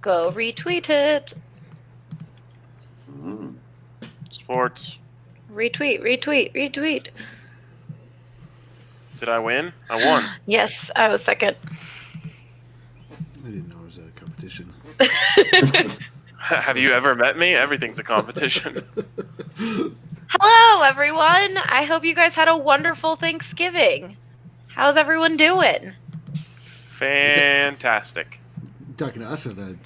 Go retweet it. Sports. Retweet. Did I win? I won. Yes, I was second. I didn't know it was a competition. Have you ever met me? Everything's a competition. Hello, everyone. I hope you guys had a wonderful Thanksgiving. How's everyone doing? Fantastic. You talking to us or the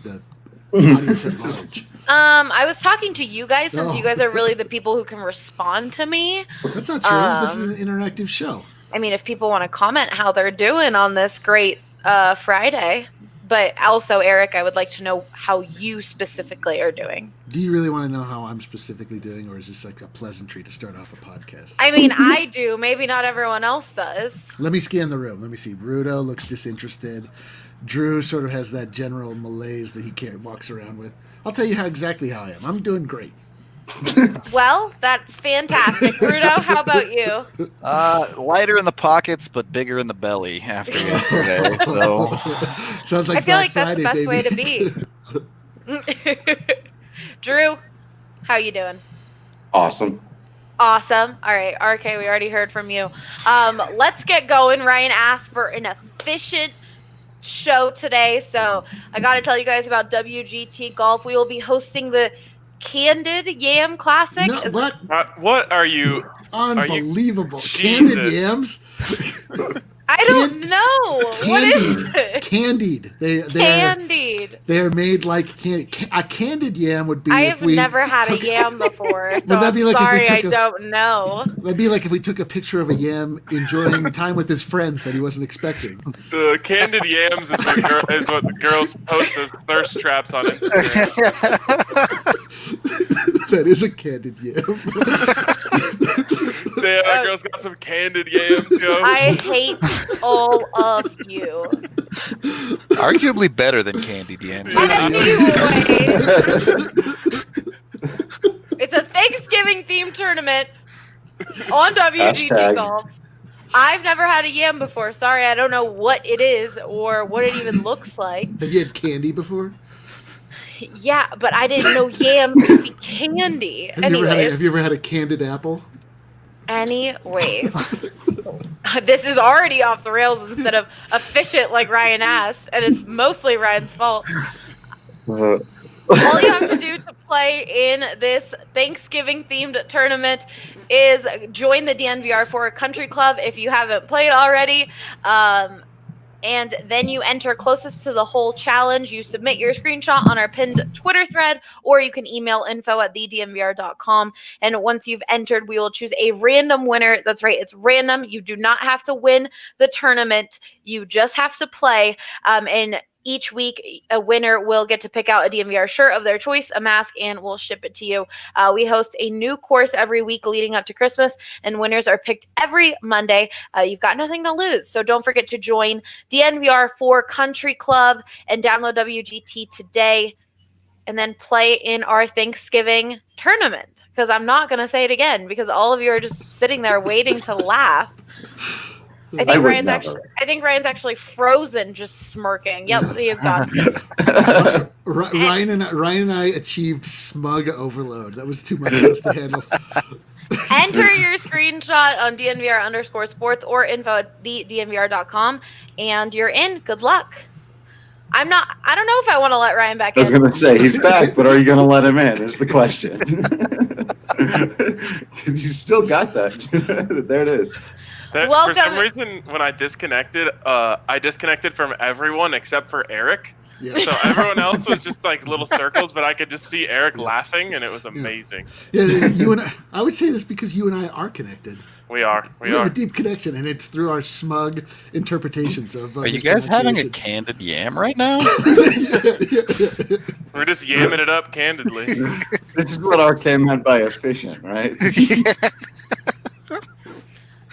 audience at large? I was talking to you guys since you guys are really the people who can respond to me. That's not true. This is an interactive show. I mean, if people want to comment how they're doing on this great Friday. But also, Eric, I would like to know how you specifically are doing. Do you really want to know how I'm specifically doing, or is this like a pleasantry to start off a podcast? I mean, I do. Maybe not everyone else does. Let me scan the room. Let me see. Rudo looks disinterested. Drew sort of has that general malaise that he walks around with. I'll tell you exactly how I am. I'm doing great. Well, that's fantastic. Rudo, how about you? Lighter in the pockets, but bigger in the belly after yesterday. So sounds like I feel Black like that's Friday, the best baby. way to be. Drew, how you doing? Awesome. Awesome. All right, RK, we already heard from you. Let's get going. Ryan asked for an efficient show today, so I got to tell you guys about WGT Golf. We will be hosting the Candid Yam Classic. No, what? What are you? Unbelievable. Jesus. Candied yams? I don't know. What is it? Candied. Candied. They are made like a candied yam would be. I if have we never had took, a yam before, so Would that be I'm like if we sorry, took I don't know. That'd be like if we took a picture of a yam enjoying time with his friends that he wasn't expecting. The candied yams is what the girls post as thirst traps on Instagram. That is a candied yam. That girl's got some candied yams, yo. I hate all of you. arguably better than candied yams. Anyway, it's a Thanksgiving themed tournament on WGT Hashtag. Golf. I've never had a yam before. Sorry, I don't know what it is or what it even looks like. Have you had candy before? Yeah, but I didn't know yam could be candy. Have you ever had a candied apple? Anyways, this is already off the rails instead of efficient like Ryan asked, and it's mostly Ryan's fault. All you have to do to play in this Thanksgiving-themed tournament is join the DNVR Country Club if you haven't played already. And then you enter closest to the whole challenge. You submit your screenshot on our pinned Twitter thread, or you can email info@thednvr.com. And once you've entered, we will choose a random winner. That's right, it's random. You do not have to win the tournament. You just have to play. And each week, a winner will get to pick out a DNVR shirt of their choice, a mask, and we'll ship it to you. We host a new course every week leading up to Christmas, and winners are picked every Monday. You've got nothing to lose, so don't forget to join DNVR Country Club and download WGT today, and then play in our Thanksgiving tournament. Because I'm not going to say it again, because all of you are just sitting there waiting to laugh. I think Ryan's actually frozen, just smirking. Yep, he is gone. Ryan and I achieved smug overload. That was too much for us to handle. Enter your screenshot on DNVR_sports or info@thednvr.com, and you're in. Good luck. I don't know if I want to let Ryan back in. I was going to say, he's back, but are you going to let him in is the question. You still got that. There it is. Welcome. For some reason, when I disconnected from everyone except for Eric. Yeah. So everyone else was just like little circles, but I could just see Eric laughing, and it was amazing. Yeah, you and I would say this because you and I are connected. We are. We have a deep connection, and it's through our smug interpretations of. Are you guys having a candid yam right now? We're just yamming it up candidly. This is what RK meant by efficient, right?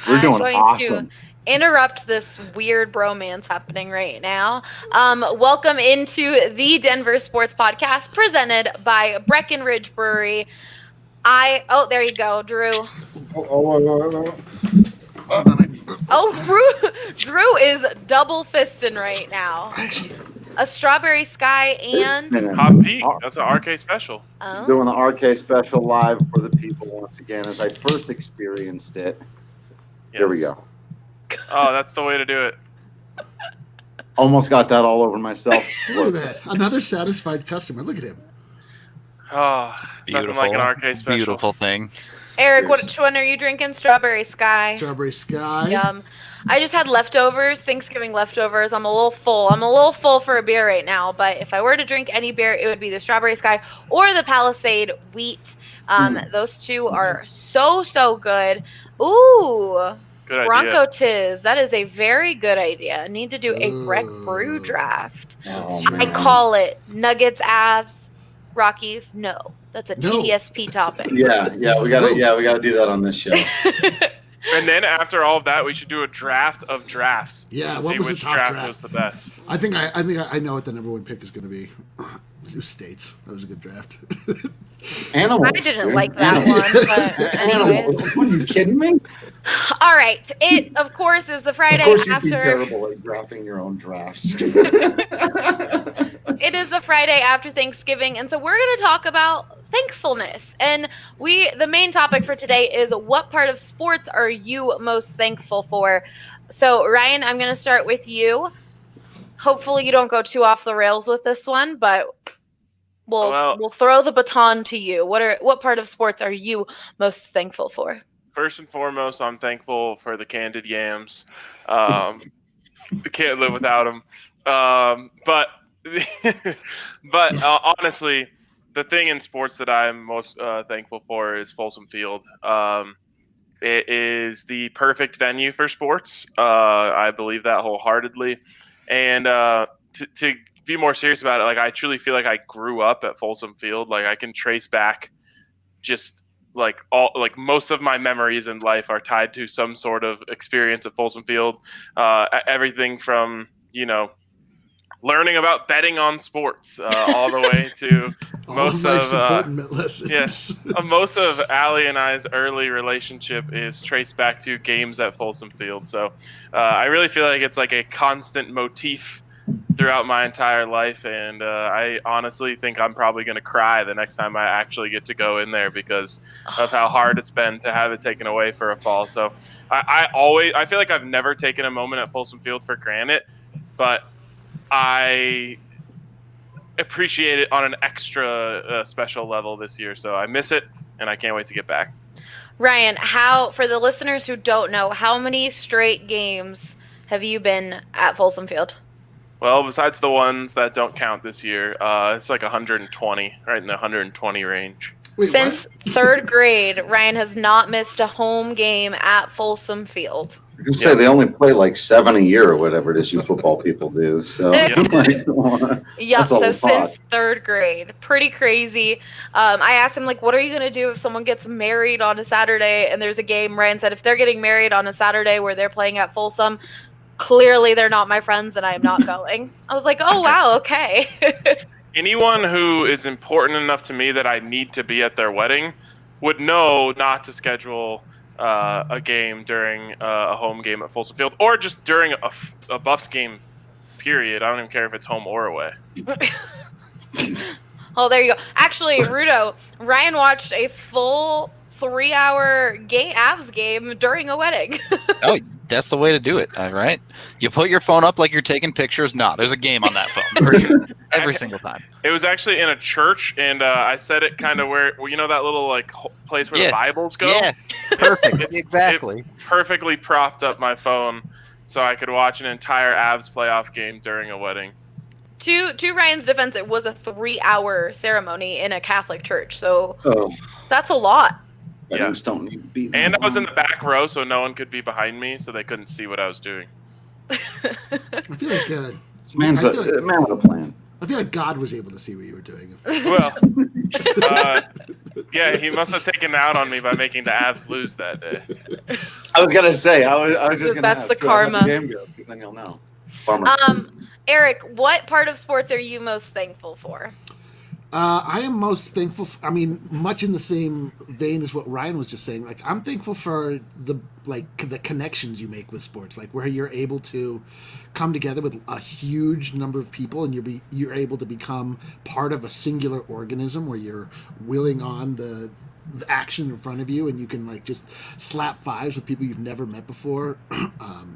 We're doing awesome. Interrupt this weird bromance happening right now. Welcome into the Denver Sports Podcast presented by Breckenridge Brewery. There you go, Drew. Drew Drew is double fisting right now. Actually, A Strawberry Sky and Hot Pete. That's an RK special. Doing the RK special live for the people once again as I first experienced it. Yes. Here we go. Oh, that's the way to do it. Almost got that all over myself. Look at that. Another satisfied customer. Look at him. Oh, Beautiful. nothing like an RK special. Beautiful thing. Eric, which one are you drinking? Strawberry Sky. Strawberry Sky. Yum. I just had leftovers, Thanksgiving leftovers. I'm a little full. I'm a little full for a beer right now, but if I were to drink any beer, it would be the Strawberry Sky or the Palisade Wheat. Those two are so good. Ooh. Good idea. Bronco Tiz. That is a very good idea. I need to do a Breck Brew draft. Oh, I man. call it Nuggets, Avs, Rockies. No, that's a No. TDSP topic. Yeah, we gotta do that on this show. And then after all of that, we should do a draft of drafts. Yeah, to what see was the which top draft draft? was the best. I think I know what the number one pick is going to be. Sioux States. That was a good draft. Animals. I didn't dude. like that Animals. one, but anyways. Animals. What, are you kidding me? All right. It, of course, is the Friday Of course, you'd be after. terrible at drafting your own drafts. It is the Friday after Thanksgiving, and so we're going to talk about thankfulness. And the main topic for today is what part of sports are you most thankful for? So, Ryan, I'm going to start with you. Hopefully, you don't go too off the rails with this one, but we'll throw the baton to you. What part of sports are you most thankful for? First and foremost, I'm thankful for the candied yams. Can't live without them. But honestly, the thing in sports that I'm most thankful for is Folsom Field. It is the perfect venue for sports. I believe that wholeheartedly. And to be more serious about it, like I truly feel like I grew up at Folsom Field. Like I can trace back just most of my memories in life are tied to some sort of experience at Folsom Field. Everything from, learning about betting on sports all the way to most of Allie and I's early relationship is traced back to games at Folsom Field. So I really feel like it's like a constant motif throughout my entire life, and I honestly think I'm probably going to cry the next time I actually get to go in there because of how hard it's been to have it taken away for a fall. So I feel like I've never taken a moment at Folsom Field for granted, but I appreciate it on an extra special level this year. So I miss it, and I can't wait to get back. Ryan, for the listeners who don't know, how many straight games have you been at Folsom Field? Well, besides the ones that don't count this year, it's like 120, right in the 120 range. Wait, Since third grade, Ryan has not missed a home game at Folsom Field. You can say they only play like 7 a year or whatever it is you football people do. So, Yeah, that's a so lot. since third grade. Pretty crazy. I asked him, what are you going to do if someone gets married on a Saturday and there's a game? Ryan said, if they're getting married on a Saturday where they're playing at Folsom, clearly they're not my friends and I am not going. I was like, oh, wow, okay. Anyone who is important enough to me that I need to be at their wedding would know not to schedule a game during a home game at Folsom Field or just during a Buffs game, period. I don't even care if it's home or away. Oh, there you go. Actually, Rudo, Ryan watched a full 3-hour Avs game during a wedding. Oh, that's the way to do it, all right? You put your phone up like you're taking pictures. No, there's a game on that phone for sure. Every single time. It was actually in a church, and I set it kind of where that little place where the Bibles go? Yeah, perfect. Exactly. It perfectly propped up my phone so I could watch an entire Avs playoff game during a wedding. To Ryan's defense, it was a 3-hour ceremony in a Catholic church, so that's a lot. I just don't need to be there. And I was in the back row, so no one could be behind me, so they couldn't see what I was doing. I feel like man's a man with a plan. I feel like God was able to see what you were doing. Well, he must have taken out on me by making the Avs lose that day. I was gonna say, I was just gonna. That's the karma. The game goes, because then you'll know. Bummer. Eric, what part of sports are you most thankful for? I am most thankful. Much in the same vein as what Ryan was just saying. Like, I'm thankful for the connections you make with sports, like where you're able to come together with a huge number of people, and you're able to become part of a singular organism where you're willing on the action in front of you, and you can like just slap fives with people you've never met before,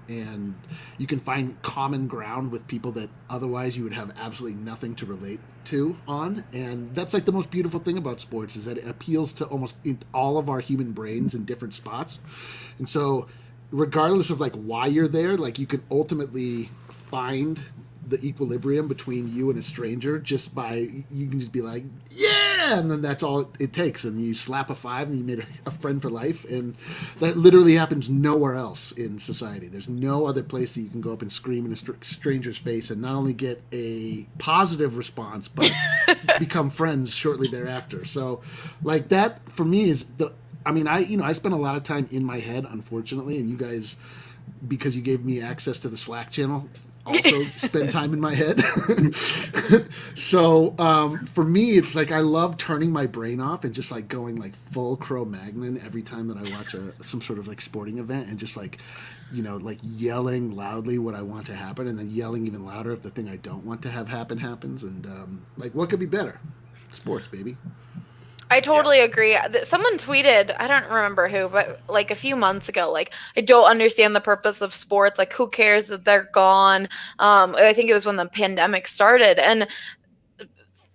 and you can find common ground with people that otherwise you would have absolutely nothing to relate to on. And that's like the most beautiful thing about sports, is that it appeals to almost all of our human brains in different spots. And so regardless of like why you're there, like you can ultimately find the equilibrium between you and a stranger just by, you can just be like, yeah, and then that's all it takes, and you slap a five and you made a friend for life. And that literally happens nowhere else in society. There's no other place that you can go up and scream in a stranger's face and not only get a positive response but become friends shortly thereafter. So like that for me is I spent a lot of time in my head, unfortunately, and you guys, because you gave me access to the Slack channel, also spend time in my head. So for me, it's like I love turning my brain off and just like going like full Cro-Magnon every time that I watch some sort of like sporting event, and just like, like yelling loudly what I want to happen, and then yelling even louder if the thing I don't want to have happen happens. And like, what could be better? Sports, baby. I totally agree. Someone tweeted, I don't remember who, but like a few months ago, like, I don't understand the purpose of sports. Like, who cares that they're gone? I think it was when the pandemic started. And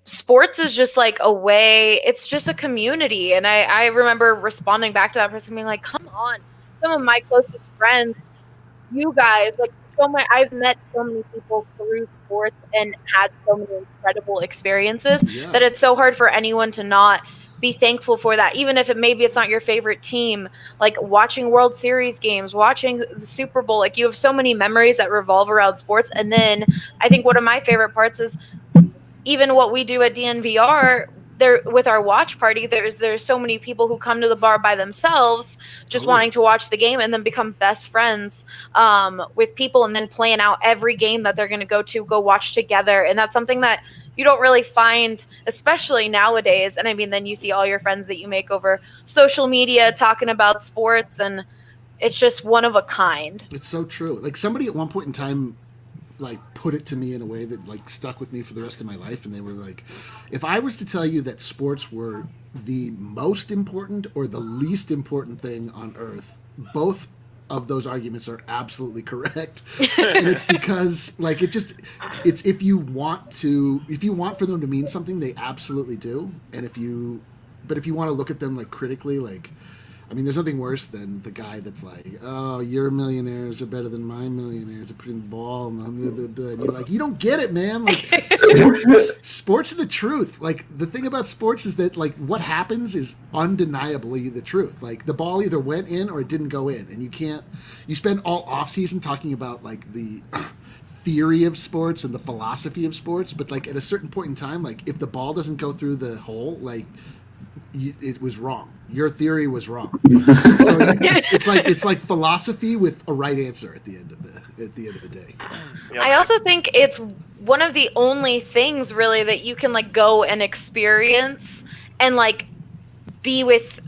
sports is just like a way, it's just a community. And I remember responding back to that person being like, come on, some of my closest friends, you guys, like, I've met so many people through sports and had so many incredible experiences that it's so hard for anyone to not be thankful for that, even if maybe it's not your favorite team. Like watching World Series games, watching the Super Bowl, like you have so many memories that revolve around sports. And then I think one of my favorite parts is even what we do at DNVR there with our watch party. There's so many people who come to the bar by themselves just wanting to watch the game, and then become best friends with people, and then plan out every game that they're going to go watch together. And that's something that you don't really find, especially nowadays. And I mean, then you see all your friends that you make over social media talking about sports, and it's just one of a kind. It's so true. Like somebody at one point in time like put it to me in a way that like stuck with me for the rest of my life, and they were like, if I was to tell you that sports were the most important or the least important thing on earth, both of those arguments are absolutely correct. And it's because like it's if you want for them to mean something, they absolutely do. And if you want to look at them like critically, like, I mean, there's nothing worse than the guy that's like, oh, your millionaires are better than my millionaires at putting the ball in the and you're like, you don't get it, man. Like, sports are the truth. Like, the thing about sports is that, like, what happens is undeniably the truth. Like, the ball either went in or it didn't go in. And you spend all offseason talking about, like, the theory of sports and the philosophy of sports. But, like, at a certain point in time, like, if the ball doesn't go through the hole, like, it was wrong. Your theory was wrong. So it's like philosophy with a right answer at the end of the day. Yep. I also think it's one of the only things really that you can like go and experience and like be with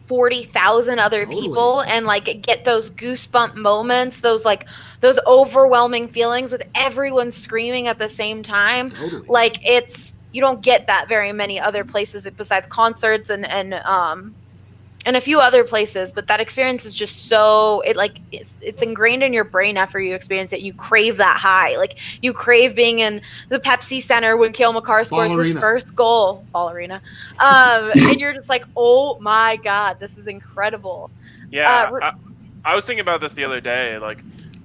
40,000 other people and like get those goosebump moments, those overwhelming feelings with everyone screaming at the same time. Totally. Like you don't get that very many other places besides concerts and a few other places, but that experience is just so it's ingrained in your brain after you experience it. You crave that high. Like you crave being in the Pepsi Center when Cale Makar scores his first goal, Ball Arena. And you're just like, oh my God, this is incredible. Yeah. I was thinking about this the other day. Like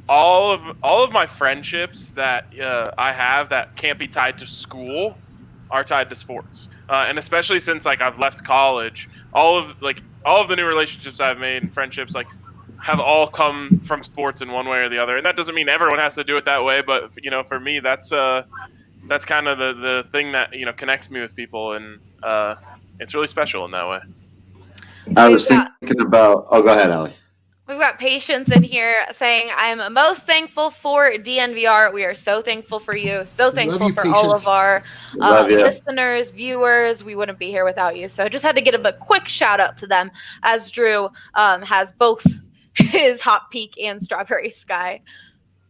all of my friendships that I have that can't be tied to school are tied to sports. And especially since like I've left college, all of the new relationships I've made and friendships like have all come from sports in one way or the other. And that doesn't mean everyone has to do it that way, but for me that's kind of the thing that connects me with people, and it's really special in that way. I was thinking about. Oh, go ahead, Allie. We've got Patience in here saying, I am most thankful for DNVR. We are so thankful for you. So thankful you, for all Patience. of our Love you. listeners, viewers. We wouldn't be here without you. So I just had to give a quick shout out to them as Drew has both his Hot Peak and Strawberry Sky.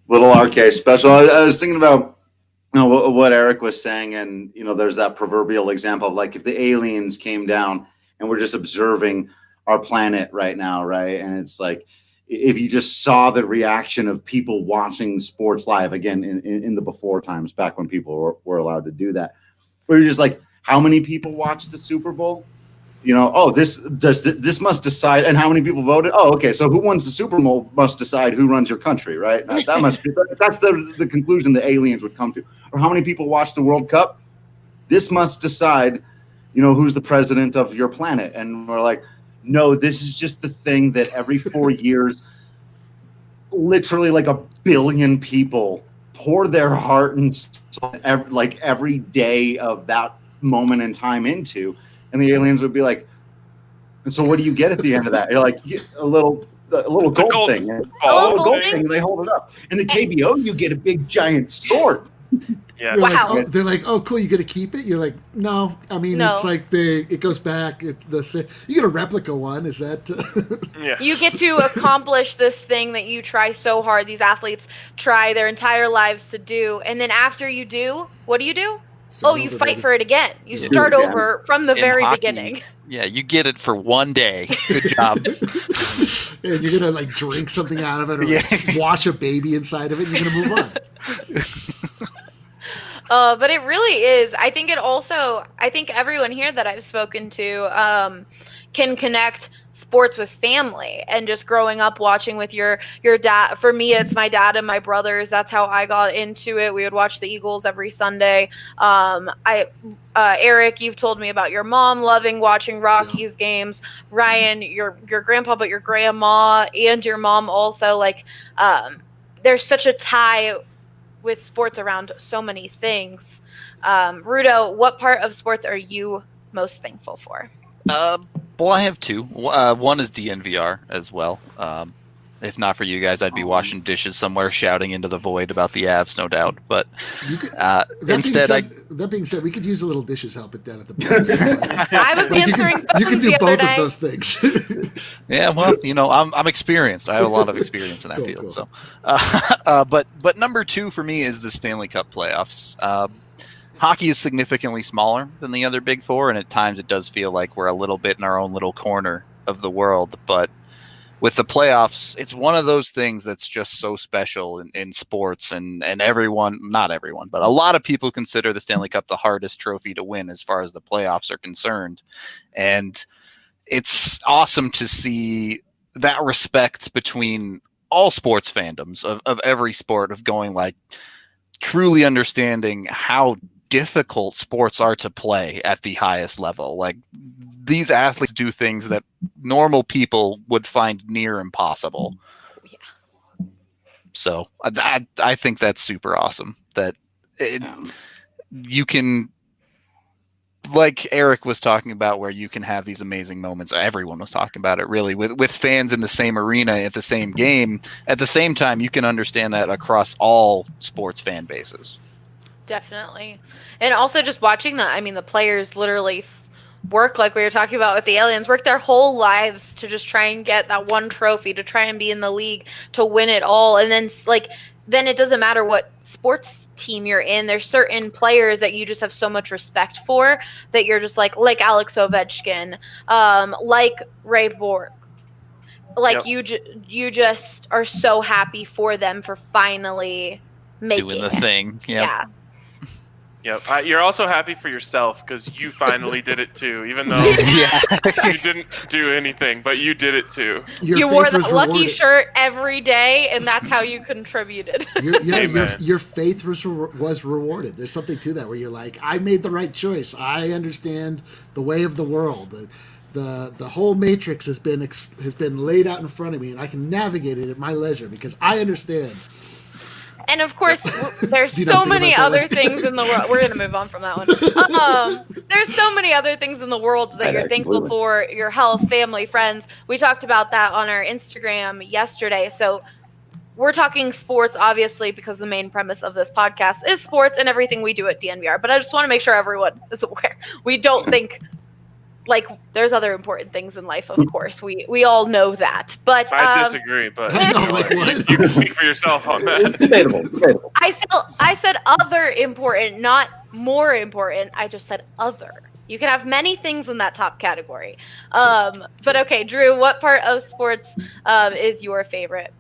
Little RK special. I was thinking about what Eric was saying, and there's that proverbial example of like if the aliens came down and we're just observing our planet right now, right? And it's like if you just saw the reaction of people watching sports live again in the before times, back when people were allowed to do that, where you're just like, how many people watched the Super Bowl? This must decide, and how many people voted? Oh, okay. So who wins the Super Bowl must decide who runs your country, right? That must be that's the conclusion the aliens would come to. Or how many people watch the World Cup? This must decide, who's the president of your planet. And we're like, no, this is just the thing that every 4 years, literally like 1 billion people pour their heart and soul, every day of that moment in time into. And the aliens would be like, and so what do you get at the end of that? You're like, a little gold thing. A little gold thing, and they hold it up. In the KBO, you get a big giant sword. Yeah. Wow. They're like, oh, cool, you get to keep it? You're like, no. I mean, No. it's like it goes back. You get a replica one. Is that? Yeah. You get to accomplish this thing that you try so hard. These athletes try their entire lives to do. And then after you do, what do? Start You over, fight baby. for it again. You Yeah. start Do it again. over from the In very hockey, beginning. Yeah, you get it for one day. Good job. And you're gonna like drink something out of it, or like, wash a baby inside of it. And you're gonna move on. But it really is. I think everyone here that I've spoken to can connect sports with family and just growing up watching with your dad. For me, it's my dad and my brothers. That's how I got into it. We would watch the Eagles every Sunday. Eric, you've told me about your mom loving watching Rockies games. Ryan, your grandpa, but your grandma and your mom also. There's such a tie with sports around so many things. Rudo, what part of sports are you most thankful for? Well, I have two. One is DNVR as well. If not for you guys, I'd be washing dishes somewhere, shouting into the void about the Avs, no doubt. But That being said, we could use a little dishes help down at the bar. I was answering you can phones do the other both day. of those things. yeah, well, I'm experienced. I have a lot of experience in that field. Cool. So, but number two for me is the Stanley Cup playoffs. Hockey is significantly smaller than the other big four, and at times it does feel like we're a little bit in our own little corner of the world. But with the playoffs, it's one of those things that's just so special in sports, and everyone, not everyone, but a lot of people consider the Stanley Cup the hardest trophy to win as far as the playoffs are concerned. And it's awesome to see that respect between all sports fandoms of every sport, of going like truly understanding how difficult sports are to play at the highest level. Like, these athletes do things that normal people would find near impossible. Yeah. So I think that's super awesome that you can, like Eric was talking about, where you can have these amazing moments. Everyone was talking about it, really, with fans in the same arena at the same game. At the same time, you can understand that across all sports fan bases. Definitely. And also just watching the players literally work, like we were talking about with the aliens, work their whole lives to just try and get that one trophy, to try and be in the league, to win it all. And then it doesn't matter what sports team you're in. There's certain players that you just have so much respect for that you're just like Alex Ovechkin, like Ray Borg. Like, Yep. you just are so happy for them for finally making Doing the it. thing. Yeah. Yep. You're also happy for yourself because you finally did it too, even though Yeah. you didn't do anything, but you did it too. Your You faith wore was that lucky rewarded. shirt every day, and that's how you contributed. Your faith was rewarded. There's something to that where you're like, I made the right choice. I understand the way of the world. The whole matrix has been laid out in front of me, and I can navigate it at my leisure because I understand. And of course, there's Do you not so think many about that other way? things in the world. We're gonna move on from that one. There's so many other things in the world that you're thankful completely. for: your health, family, friends. We talked about that on our Instagram yesterday. So we're talking sports, obviously, because the main premise of this podcast is sports and everything we do at DNVR. But I just want to make sure everyone is aware. We don't think like there's other important things in life, of course. We all know that. But I disagree, but I know, like, what? you can speak for yourself on It's that. debatable. I said other important, not more important. I just said other. You can have many things in that top category. But okay, Drew, what part of sports is your favorite?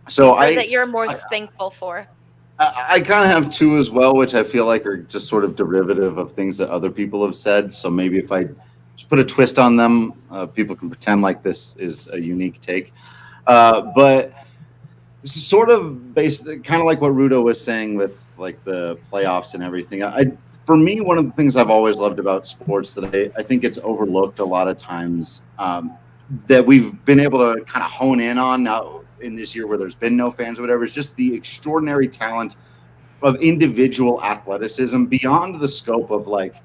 So Or that you're most thankful for? I kind of have two as well, which I feel like are just sort of derivative of things that other people have said. So maybe if I just put a twist on them, people can pretend like this is a unique take. But this is sort of based, kind of like what Rudo was saying with like the playoffs and everything. For me, one of the things I've always loved about sports that I think it's overlooked a lot of times, that we've been able to kind of hone in on now in this year where there's been no fans or whatever, is just the extraordinary talent of individual athleticism beyond the scope of like,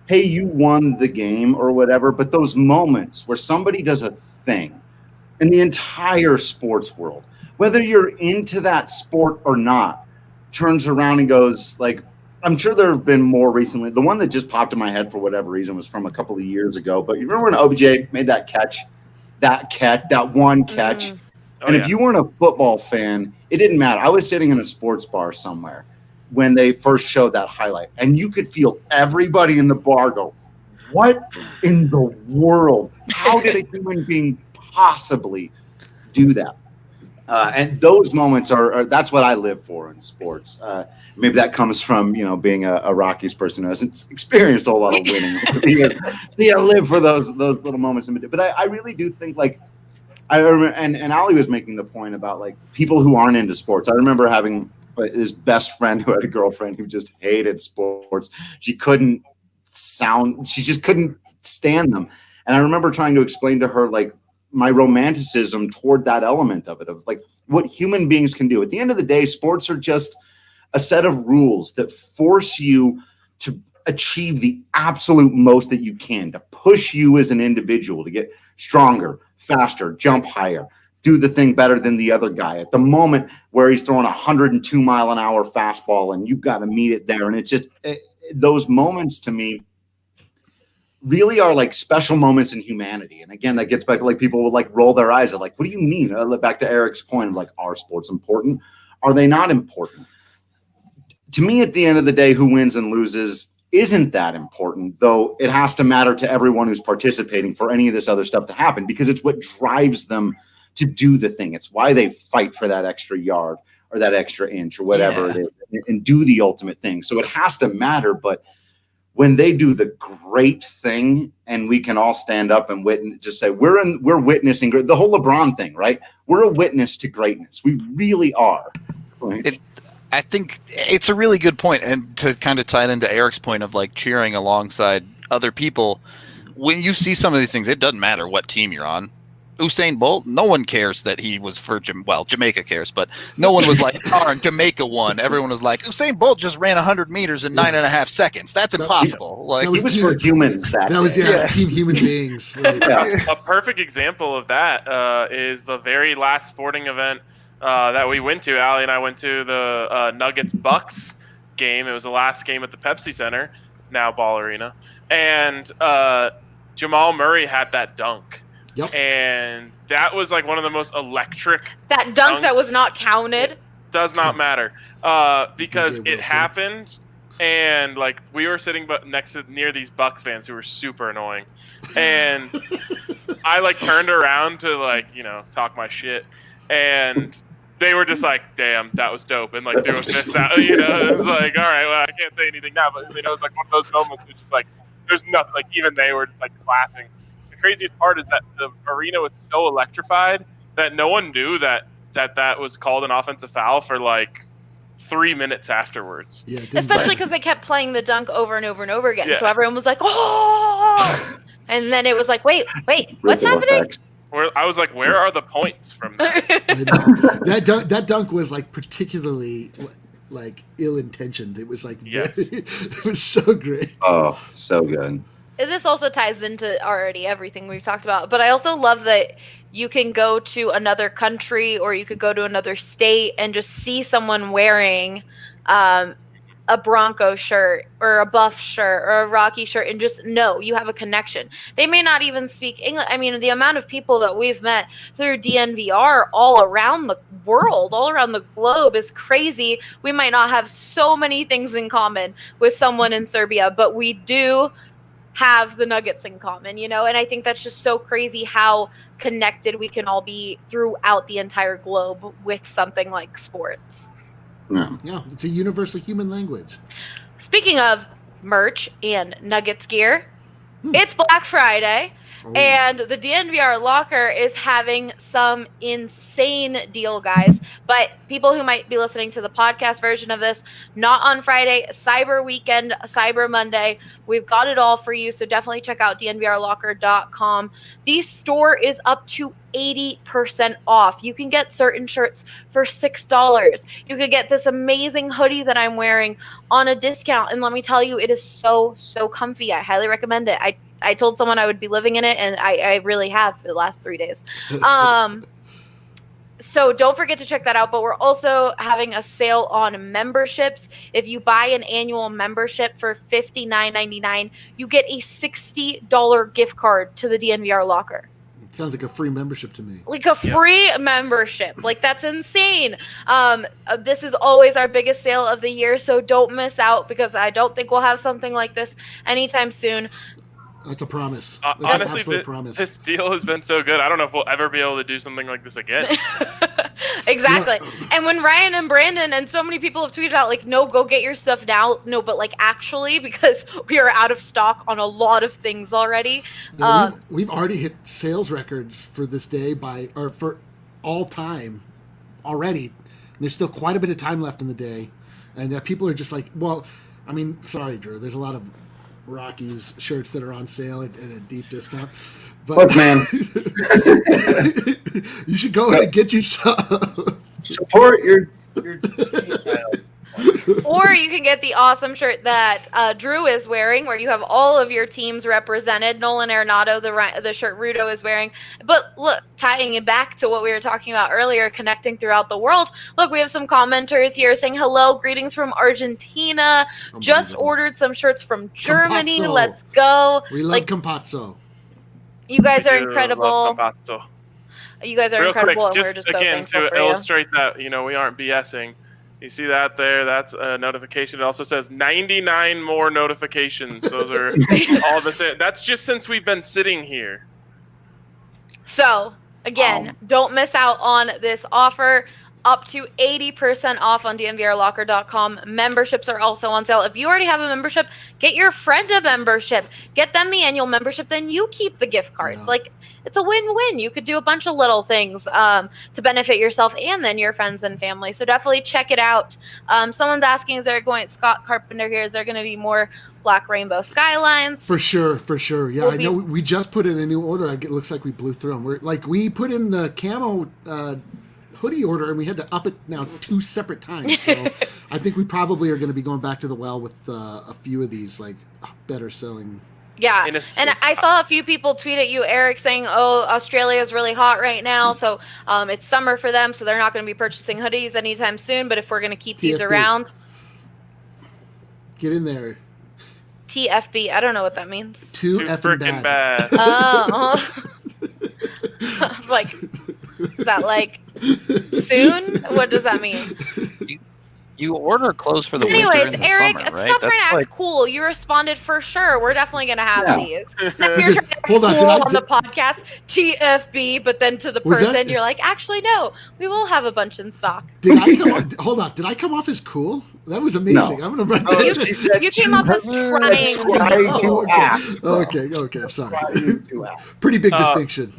hey, you won the game or whatever, but those moments where somebody does a thing in the entire sports world, whether you're into that sport or not, turns around and goes like, I'm sure there have been more recently. The one that just popped in my head for whatever reason was from a couple of years ago, but you remember when OBJ made that one catch? And if you weren't a football fan, it didn't matter. I was sitting in a sports bar somewhere when they first showed that highlight, and you could feel everybody in the bar go, what in the world? How did a human being possibly do that? And those moments are that's what I live for in sports. Maybe that comes from, being a Rockies person who hasn't experienced a whole lot of winning. So I live for those little moments. But I really do think like, I remember, and Ali was making the point about like people who aren't into sports. I remember having his best friend who had a girlfriend who just hated sports. She just couldn't stand them. And I remember trying to explain to her like my romanticism toward that element of it, of like what human beings can do. At the end of the day, sports are just a set of rules that force you to achieve the absolute most that you can, to push you as an individual to get stronger, faster, jump higher, do the thing better than the other guy at the moment where he's throwing 102-mile-an-hour fastball and you've got to meet it there. And it's just those moments to me really are like special moments in humanity. And again, that gets back to like people would like roll their eyes at like, what do you mean? Back to Eric's point of like, are sports important? Are they not important? To me, at the end of the day, who wins and loses isn't that important, though it has to matter to everyone who's participating for any of this other stuff to happen, because it's what drives them to do the thing. It's why they fight for that extra yard or that extra inch or whatever it is and do the ultimate thing. So it has to matter. But when they do the great thing and we can all stand up and just say, we're witnessing the whole LeBron thing, right? We're a witness to greatness. We really are. Right? I think it's a really good point, and to kind of tie it into Eric's point of like cheering alongside other people, when you see some of these things, it doesn't matter what team you're on. Usain Bolt, no one cares that he was for Jamaica cares, but no one was like, oh, Jamaica won. Everyone was like, Usain Bolt just ran 100 meters in 9.5 seconds. That's impossible. Like he was for humans. That was day. team human beings. Right? A perfect example of that is the very last sporting event that we went to. Allie and I went to the Nuggets-Bucks game. It was the last game at the Pepsi Center, now Ball Arena. And Jamal Murray had that dunk. Yep. And that was like one of the most electric That dunk dunks. that was not counted. Does not matter because it happened, and like we were sitting near these Bucks fans who were super annoying, and I like turned around to like talk my shit, and they were just like, "Damn, that was dope," and like threw a fist out. It was like, "All right, well, I can't say anything now," but it was like one of those moments. It's just like there's nothing. Like even they were just like clapping. The craziest part is that the arena was so electrified that no one knew that was called an offensive foul for like 3 minutes afterwards. Yeah, especially because they kept playing the dunk over and over and over again. Yeah. So everyone was like, "Oh!" And then it was like, "Wait, what's happening?" I was like, where are the points from that? I know. That dunk was like particularly like ill-intentioned. It was like it was so great. Oh, so good. This also ties into already everything we've talked about, but I also love that you can go to another country or you could go to another state and just see someone wearing a Bronco shirt or a Buff shirt or a Rocky shirt and just know you have a connection. They may not even speak English. I mean, the amount of people that we've met through DNVR all around the world, all around the globe is crazy. We might not have so many things in common with someone in Serbia, but we do have the Nuggets in common, and I think that's just so crazy how connected we can all be throughout the entire globe with something like sports. Yeah, it's a universal human language. Speaking of merch and Nuggets gear, it's Black Friday, and the DNVR Locker is having some insane deal, guys. But people who might be listening to the podcast version of this, not on Friday, Cyber Weekend, Cyber Monday, we've got it all for you. So definitely check out DNVRlocker.com. The store is up to 80% off. You can get certain shirts for $6. You could get this amazing hoodie that I'm wearing on a discount. And let me tell you, it is so, so comfy. I highly recommend it. I told someone I would be living in it, and I really have for the last 3 days. So don't forget to check that out. But we're also having a sale on memberships. If you buy an annual membership for $59.99, you get a $60 gift card to the DNVR Locker. It sounds like a free membership to me. Like a free membership. Like, that's insane. This is always our biggest sale of the year, so don't miss out, because I don't think we'll have something like this anytime soon. That's a promise. That's Honestly, an absolute promise. This deal has been so good. I don't know if we'll ever be able to do something like this again. Exactly. And when Ryan and Brandon and so many people have tweeted out, like, no, go get your stuff now. No, but like, actually, because we are out of stock on a lot of things already. We've already hit sales records for this day for all time already. There's still quite a bit of time left in the day. And people are just like, well, I mean, sorry, Drew, there's a lot of Rockies shirts that are on sale at a deep discount. But look, man, you should go ahead and get you some. Support your Or you can get the awesome shirt that Drew is wearing, where you have all of your teams represented. Nolan Arenado, the shirt Rudo is wearing. But look, tying it back to what we were talking about earlier, connecting throughout the world. Look, we have some commenters here saying hello, greetings from Argentina. Just ordered some shirts from Germany. Campazzo. Let's go. We love Campazzo. You guys are incredible. You guys are Real incredible, quick, and we're just so again, thankful to for you. illustrate that, we aren't BSing. You see that there? That's a notification. It also says 99 more notifications. Those are all the same. That's just since we've been sitting here. So, again, don't miss out on this offer. Up to 80% off on DNVRlocker.com. Memberships are also on sale. If you already have a membership, get your friend a membership. Get them the annual membership, then you keep the gift cards. Yeah. Like, it's a win-win. You could do a bunch of little things to benefit yourself and then your friends and family. So definitely check it out. Someone's asking, Scott Carpenter here, is there going to be more Black Rainbow Skylines? For sure. Yeah, I know we just put in a new order. It looks like we blew through them. We put in the camo hoodie order, and we had to up it now 2 separate times. So I think we probably are going to be going back to the well with a few of these better selling. Yeah, and I saw a few people tweet at you, Eric, saying, oh, Australia is really hot right now, so it's summer for them, so they're not going to be purchasing hoodies anytime soon, but if we're going to keep these around. Get in there. TFB, I don't know what that means. Too effing bad. Oh. I was like, is that like soon? What does that mean? You order clothes for the winter Anyways, and the Eric, summer, right? stop trying to act cool. You responded for sure. We're definitely going to have these. Now you're trying to act Hold on, cool on the podcast, TFB, but then to the person, you're like, actually, no, we will have a bunch in stock. Hold on. Did I come off as cool? That was amazing. No. I'm going to write that. You came off as trying to act. Okay, I'm sorry. Pretty big distinction.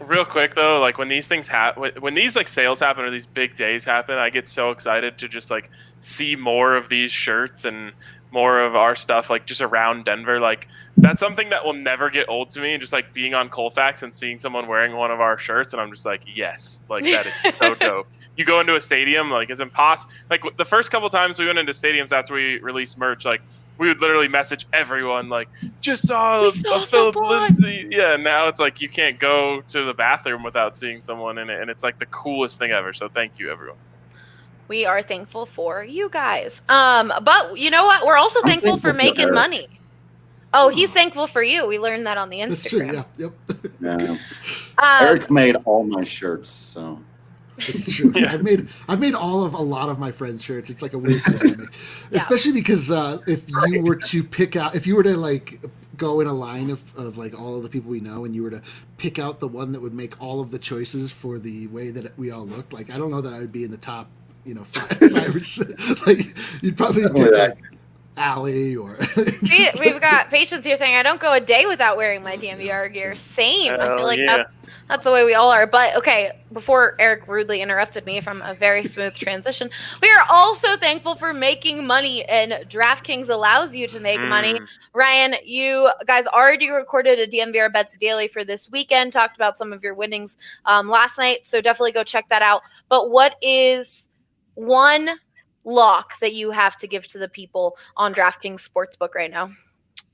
Real quick though, like when these things happen, when these like sales happen or these big days happen, I get so excited to just like see more of these shirts and more of our stuff, like just around Denver. Like that's something that will never get old to me. And just like being on Colfax and seeing someone wearing one of our shirts, and I'm just like, yes, like that is so dope. You go into a stadium, like it's impossible. Like the first couple times we went into stadiums after we released merch, like we would literally message everyone, like, just saw a Philip Lindsay. Yeah, now it's like you can't go to the bathroom without seeing someone in it, and it's like the coolest thing ever. So thank you, everyone. We are thankful for you guys. But you know what? We're also thankful for making money. Oh, he's thankful for you. We learned that on the Instagram. That's true, yeah. Yeah. Eric made all my shirts, so. It's true. Yeah. I've made a lot of my friends' shirts. It's like a weird dynamic, especially because if you were to pick out, if you were to like go in a line of like all of the people we know, and you were to pick out the one that would make all of the choices for the way that we all looked, like I don't know that I would be in the top, five or six. Like you'd probably pick like Allie or. We've got Patience here saying, I don't go a day without wearing my DNVR gear. Same. I feel like that's the way we all are. But okay, before Eric rudely interrupted me from a very smooth transition, we are also thankful for making money, and DraftKings allows you to make money. Ryan, you guys already recorded a DNVR Bets Daily for this weekend, talked about some of your winnings last night, so definitely go check that out. But what is one lock that you have to give to the people on DraftKings Sportsbook right now?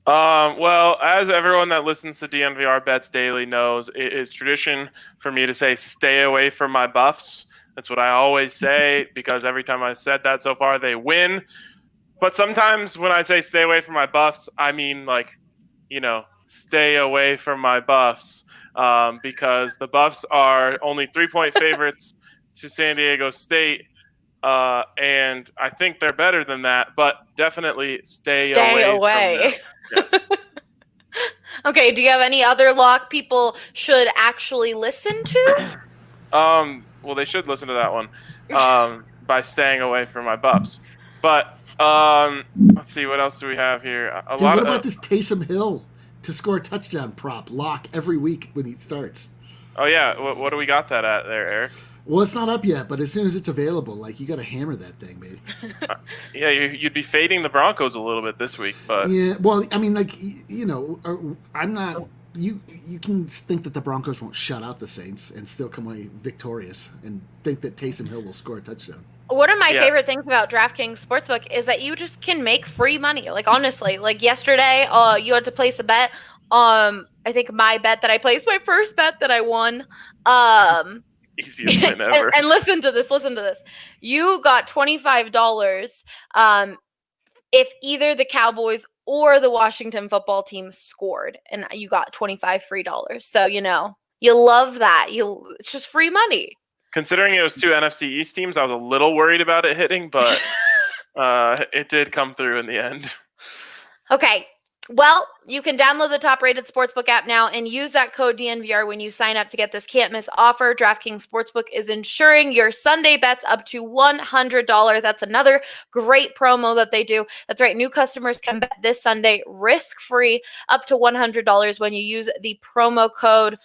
Well, as everyone that listens to DNVR Bets Daily knows, it is tradition for me to say, stay away from my buffs. That's what I always say, because every time I said that so far, they win. But sometimes when I say stay away from my buffs, I mean like, stay away from my buffs, because the Buffs are only 3-point favorites to San Diego State. And I think they're better than that, but definitely stay away. From them. Yes. Okay, do you have any other lock people should actually listen to? Well, they should listen to that one by staying away from my buffs. But let's see, what else do we have here? What about this Taysom Hill to score a touchdown prop lock every week when he starts? Oh, yeah. What do we got that at there, Eric? Well, it's not up yet, but as soon as it's available, like you got to hammer that thing, baby. Yeah, you'd be fading the Broncos a little bit this week, but yeah. Well, I mean, like I'm not. You can think that the Broncos won't shut out the Saints and still come away victorious, and think that Taysom Hill will score a touchdown. One of my favorite things about DraftKings Sportsbook is that you just can make free money. Like honestly, like yesterday, you had to place a bet. I think my bet that I placed, my first bet that I won. Easiest win ever. and listen to this. You got $25 if either the Cowboys or the Washington football team scored, and you got $25 free. So you love that. It's just free money. Considering it was two NFC East teams, I was a little worried about it hitting, but it did come through in the end. Okay. Well, you can download the top-rated Sportsbook app now and use that code DNVR when you sign up to get this can't-miss offer. DraftKings Sportsbook is insuring your Sunday bets up to $100. That's another great promo that they do. That's right. New customers can bet this Sunday risk-free up to $100 when you use the promo code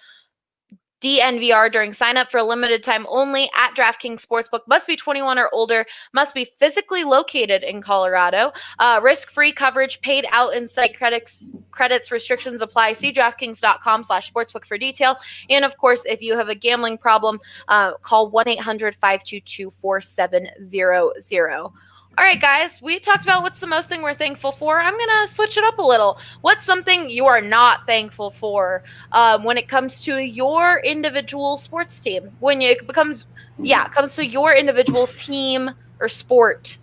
DNVR during sign up for a limited time only at DraftKings Sportsbook. Must be 21 or older. Must be physically located in Colorado. Risk-free coverage paid out in site credits. Restrictions apply. See DraftKings.com/sportsbook for detail. And of course, if you have a gambling problem, call 1-800-522-4700. All right, guys, we talked about what's the most thing we're thankful for. I'm going to switch it up a little. What's something you are not thankful for when it comes to your individual sports team? When it comes to your individual team or sport.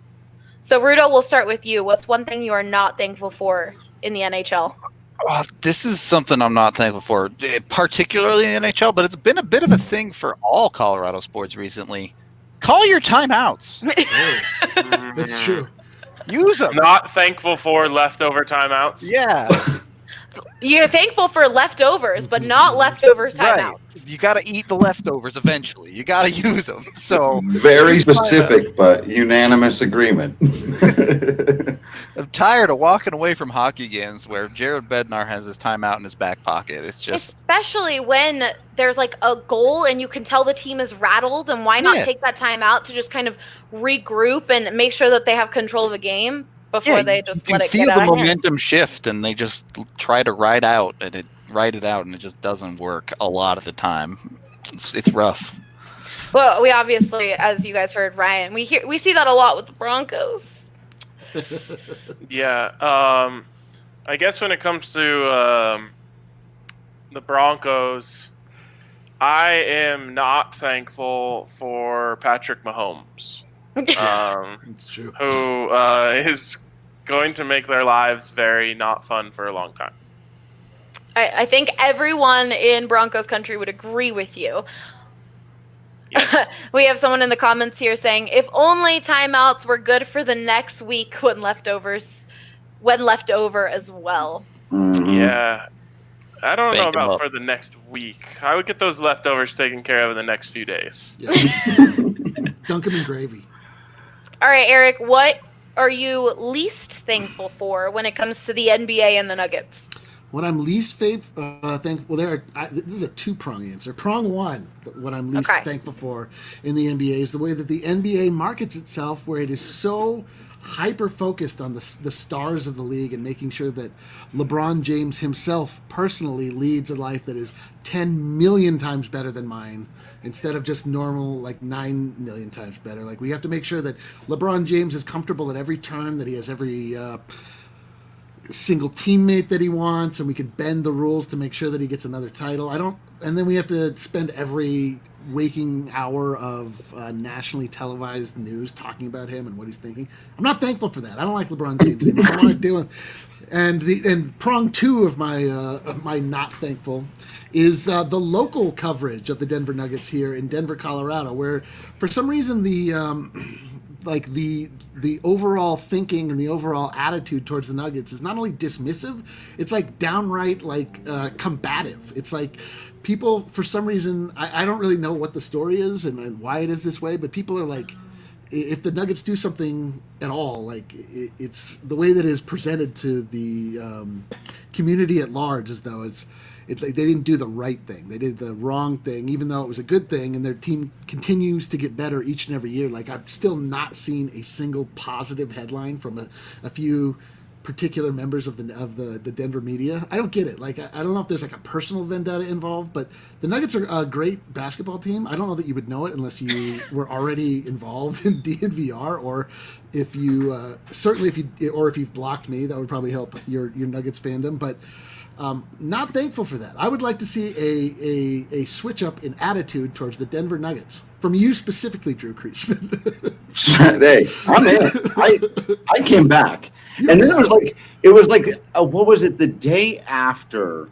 So, Rudo, we'll start with you. What's one thing you are not thankful for in the NHL? This is something I'm not thankful for, particularly in the NHL, but it's been a bit of a thing for all Colorado sports recently. Call your timeouts. That's true. Use them. Not thankful for leftover timeouts. Yeah. You're thankful for leftovers, but not leftover timeouts. Right. You got to eat the leftovers eventually. You got to use them. So very specific, but unanimous agreement. I'm tired of walking away from hockey games where Jared Bednar has his timeout in his back pocket. It's just especially when there's like a goal and you can tell the team is rattled, and why not take that time out to just kind of regroup and make sure that they have control of the game? before they just you let can it feel get the out of hand. momentum shift, and they just try to ride it out, and it just doesn't work a lot of the time. It's rough. Well, we obviously, as you guys heard, Ryan, we see that a lot with the Broncos. Yeah. I guess when it comes to the Broncos, I am not thankful for Patrick Mahomes, It's true. who is going to make their lives very not fun for a long time. I think everyone in Broncos country would agree with you. Yes. We have someone in the comments here saying, if only timeouts were good for the next week when left over as well. Yeah. I don't know Bank 'em about up. for the next week. I would get those leftovers taken care of in the next few days. Yeah. Dunk 'em in gravy. All right, Eric, what are you least thankful for when it comes to the NBA and the Nuggets? What I'm least thankful. This is a two-prong answer. Prong one, what I'm least thankful for in the NBA is the way that the NBA markets itself, where it is so hyper-focused on the stars of the league and making sure that LeBron James himself personally leads a life that is 10 million times better than mine, instead of just normal, like 9 million times better. Like, we have to make sure that LeBron James is comfortable at every turn, that he has every single teammate that he wants, and we can bend the rules to make sure that he gets another title. And then we have to spend every waking hour of nationally televised news talking about him and what he's thinking. I'm not thankful for that. I don't like LeBron James anymore. I want to deal with. And prong two of my not thankful is the local coverage of the Denver Nuggets here in Denver, Colorado, where for some reason the overall thinking and the overall attitude towards the Nuggets is not only dismissive, it's like downright combative. It's like people, for some reason, I don't really know what the story is and why it is this way, but people are like, if the Nuggets do something at all, like it's the way that it is presented to the community at large, as though it's like they didn't do the right thing. They did the wrong thing, even though it was a good thing, and their team continues to get better each and every year. Like, I've still not seen a single positive headline from a few particular members of the Denver media. I don't get it. Like, I don't know if there's like a personal vendetta involved, but the Nuggets are a great basketball team. I don't know that you would know it unless you were already involved in DNVR, or if you if you've blocked me, that would probably help your Nuggets fandom. But not thankful for that. I would like to see a switch up in attitude towards the Denver Nuggets from you specifically, Drew Creasman. Hey, I'm in. I came back, and then it was like what was it? The day after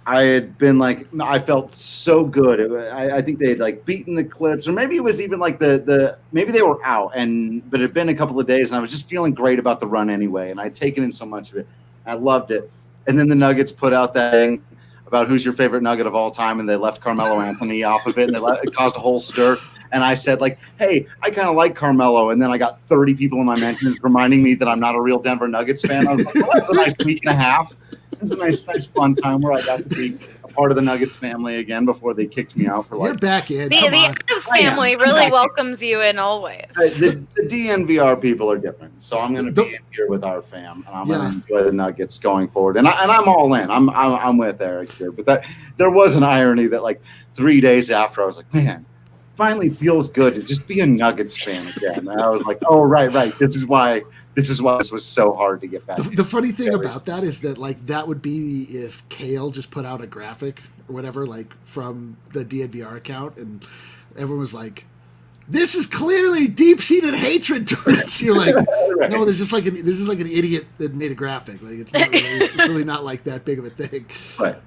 I had been like, I felt so good. I think they had like beaten the Clips, or maybe it was even like maybe they were out, but it had been a couple of days, and I was just feeling great about the run anyway, and I'd taken in so much of it. I loved it. And then the Nuggets put out that thing about who's your favorite Nugget of all time, and they left Carmelo Anthony off of it, and it caused a whole stir. And I said, like, hey, I kind of like Carmelo. And then I got 30 people in my mentions reminding me that I'm not a real Denver Nuggets fan. I was like, well, that was a nice week and a half. It was a nice fun time where I got to be a part of the Nuggets family again before they kicked me out for like. You're back in. The Adams family really welcomes you in always. The DNVR people are different, so I'm going to be in here with our fam, and I'm going to enjoy the Nuggets going forward. And I'm all in. I'm with Eric here, but there was an irony that like 3 days after I was like, man, finally feels good to just be a Nuggets fan again. And I was like, oh right, this is why this was so hard to get back. The funny thing about that is that like that would be if Kale just put out a graphic or whatever, like from the DNVR account, and everyone was like, "This is clearly deep-seated hatred towards you." Like, right. No, there's just like an idiot that made a graphic. Like, it's really not like that big of a thing. Right.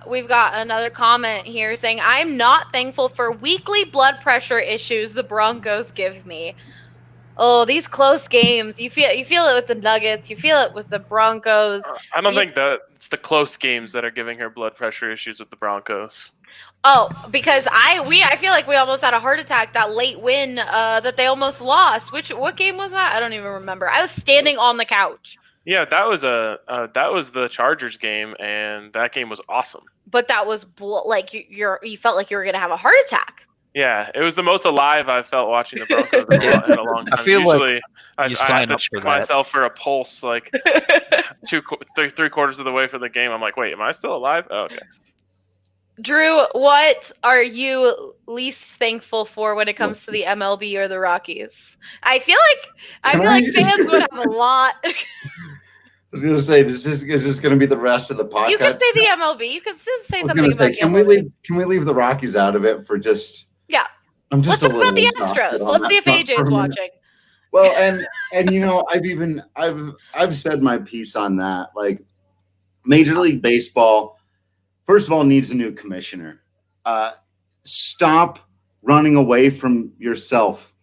We've got another comment here saying, "I'm not thankful for weekly blood pressure issues the Broncos give me." Oh, these close games. You feel it with the Nuggets. You feel it with the Broncos. I don't think that it's the close games that are giving her blood pressure issues with the Broncos. Oh, because I feel like we almost had a heart attack, that late win that they almost lost. What game was that? I don't even remember. I was standing on the couch. Yeah, that was the Chargers game, and that game was awesome. But that was you felt like you were gonna have a heart attack. Yeah, it was the most alive I've felt watching the Broncos in a long time. I feel Usually, like you I sign have to up for check that. myself for a pulse like 3/4 of the way for the game. I'm like, wait, am I still alive? Oh, okay. Drew, what are you least thankful for when it comes to the MLB or the Rockies? I feel like fans would have a lot. I was gonna say, is this gonna be the rest of the podcast? You could say the MLB. You could say I was something gonna about say, the MLB. can we leave the Rockies out of it for just? Yeah. I'm just Let's a talk about little the exhausted Astros. on Let's that see if front AJ for is a minute. watching. Well, and you know, I've said my piece on that. Like, Major League Baseball, first of all, needs a new commissioner. Stop running away from yourself.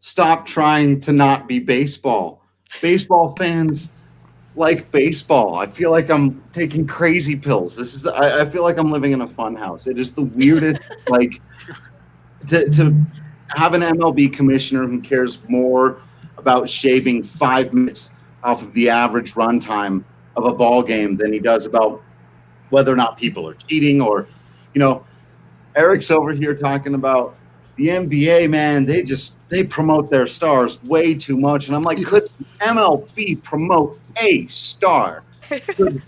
Stop trying to not be baseball. Baseball fans like baseball. I feel like I'm taking crazy pills. I feel like I'm living in a fun house. It is the weirdest, like, to have an MLB commissioner who cares more about shaving 5 minutes off of the average runtime of a ball game than he does about whether or not people are cheating. Or, you know, Eric's over here talking about the NBA, man, they promote their stars way too much. And I'm like, could MLB promote a star? Could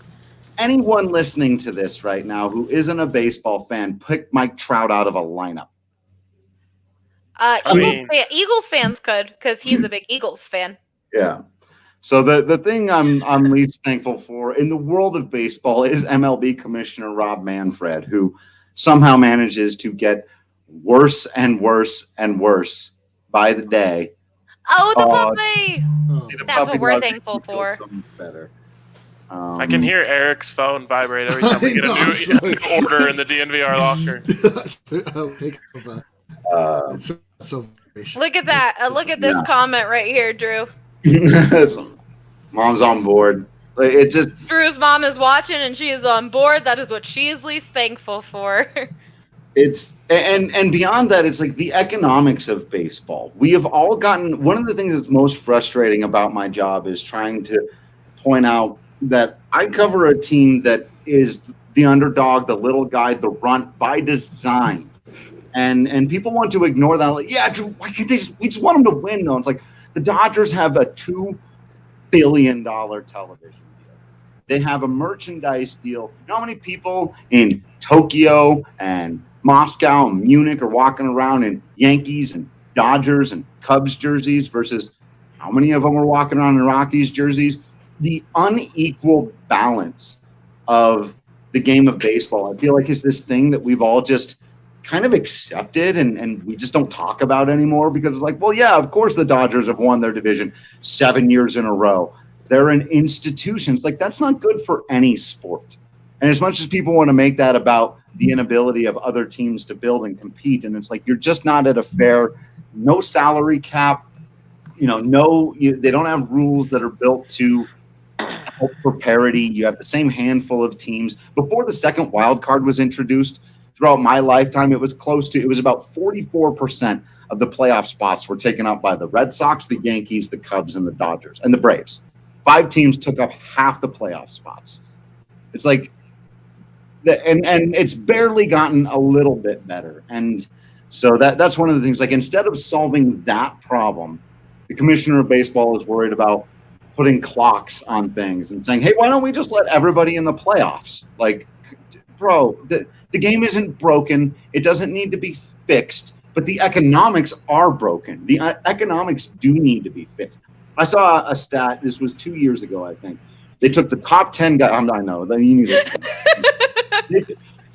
anyone listening to this right now who isn't a baseball fan pick Mike Trout out of a lineup? Eagles fans could, because he's a big Eagles fan. Yeah. So the thing I'm least thankful for in the world of baseball is MLB Commissioner Rob Manfred, who somehow manages to get worse and worse and worse by the day. Oh, the puppy! The That's puppy what we're dog thankful for. feels so much better. I can hear Eric's phone vibrate every time we get a new order in the DNVR locker. I'll take over. Look at that. Look at this comment right here, Drew. Mom's on board. It just Drew's mom is watching and she is on board. That is what she is least thankful for. it's and beyond that, it's like the economics of baseball. We have all gotten, one of the things that's most frustrating about my job is trying to point out that I cover a team that is the underdog, the little guy, the runt by design. And people want to ignore that. Like, yeah, Drew, why can't we just want them to win though? It's like the Dodgers have a $2 billion television deal. They have a merchandise deal. You know how many people in Tokyo and Moscow and Munich are walking around in Yankees and Dodgers and Cubs jerseys versus how many of them are walking around in Rockies jerseys? The unequal balance of the game of baseball, I feel like, is this thing that we've all just kind of accepted and we just don't talk about anymore because it's like, well, yeah, of course the Dodgers have won their division 7 years in a row. They're an institution. It's like, that's not good for any sport. And as much as people want to make that about the inability of other teams to build and compete, and it's like, you're just not at a fair, no salary cap, they don't have rules that are built to help for parity. You have the same handful of teams. Before the second wild card was introduced, throughout my lifetime, it was about 44% of the playoff spots were taken up by the Red Sox, the Yankees, the Cubs, and the Dodgers, and the Braves. 5 teams took up half the playoff spots. It's like, and it's barely gotten a little bit better. And so that's one of the things, like, instead of solving that problem, the commissioner of baseball is worried about putting clocks on things and saying, hey, why don't we just let everybody in the playoffs? Like, bro, the game isn't broken. It doesn't need to be fixed, but the economics are broken. The economics do need to be fixed. I saw a stat. This was 2 years ago, I think. They took the top 10 guys. I know. You knew this.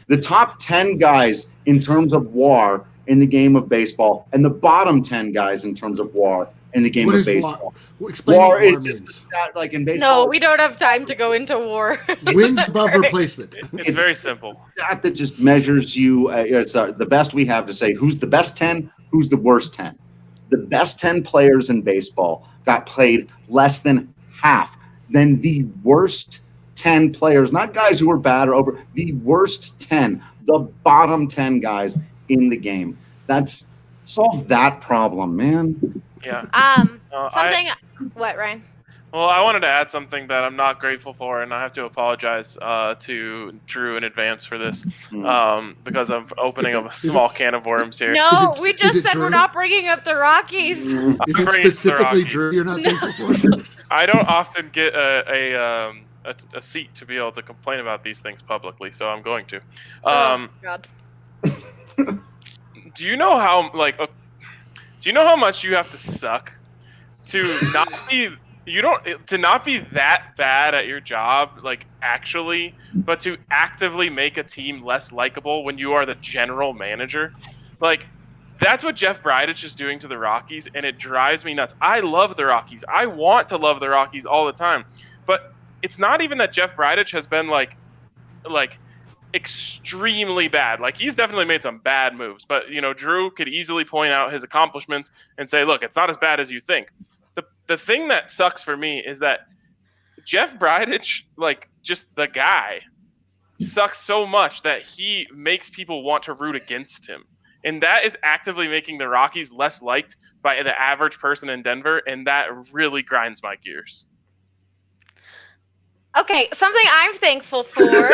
The top 10 guys in terms of WAR in the game of baseball and the bottom 10 guys in terms of WAR in the game of baseball. WAR is just a stat, like in baseball. No, we don't have time to go into WAR. Wins above replacement. It's very simple. Stat that just measures you. It's the best we have to say who's the best 10, who's the worst 10. The best 10 players in baseball got played less than half than the worst 10 players, not guys who were bad or over, the worst 10, the bottom 10 guys in the game. That's solve that problem, man. Yeah. What, Ryan? Well, I wanted to add something that I'm not grateful for, and I have to apologize to Drew in advance for this, because I'm opening up a small can of worms here. No, we just said Drew? we're not bringing up the Rockies. Is I'm it bringing up the specifically Rockies. Drew you're not thankful for? I don't often get a seat to be able to complain about these things publicly, so I'm going to. Oh, God. Do you know how much you have to suck to not be to not be that bad at your job, like actually, but to actively make a team less likable when you are the general manager? Like, that's what Jeff Bridich is doing to the Rockies, and it drives me nuts. I love the Rockies. I want to love the Rockies all the time, but it's not even that Jeff Bridich has been like extremely bad. Like, he's definitely made some bad moves, but Drew could easily point out his accomplishments and say, look, it's not as bad as you think. The thing that sucks for me is that Jeff Bridich, like, just the guy, sucks so much that he makes people want to root against him. And that is actively making the Rockies less liked by the average person in Denver, and that really grinds my gears. Okay, something I'm thankful for. Drew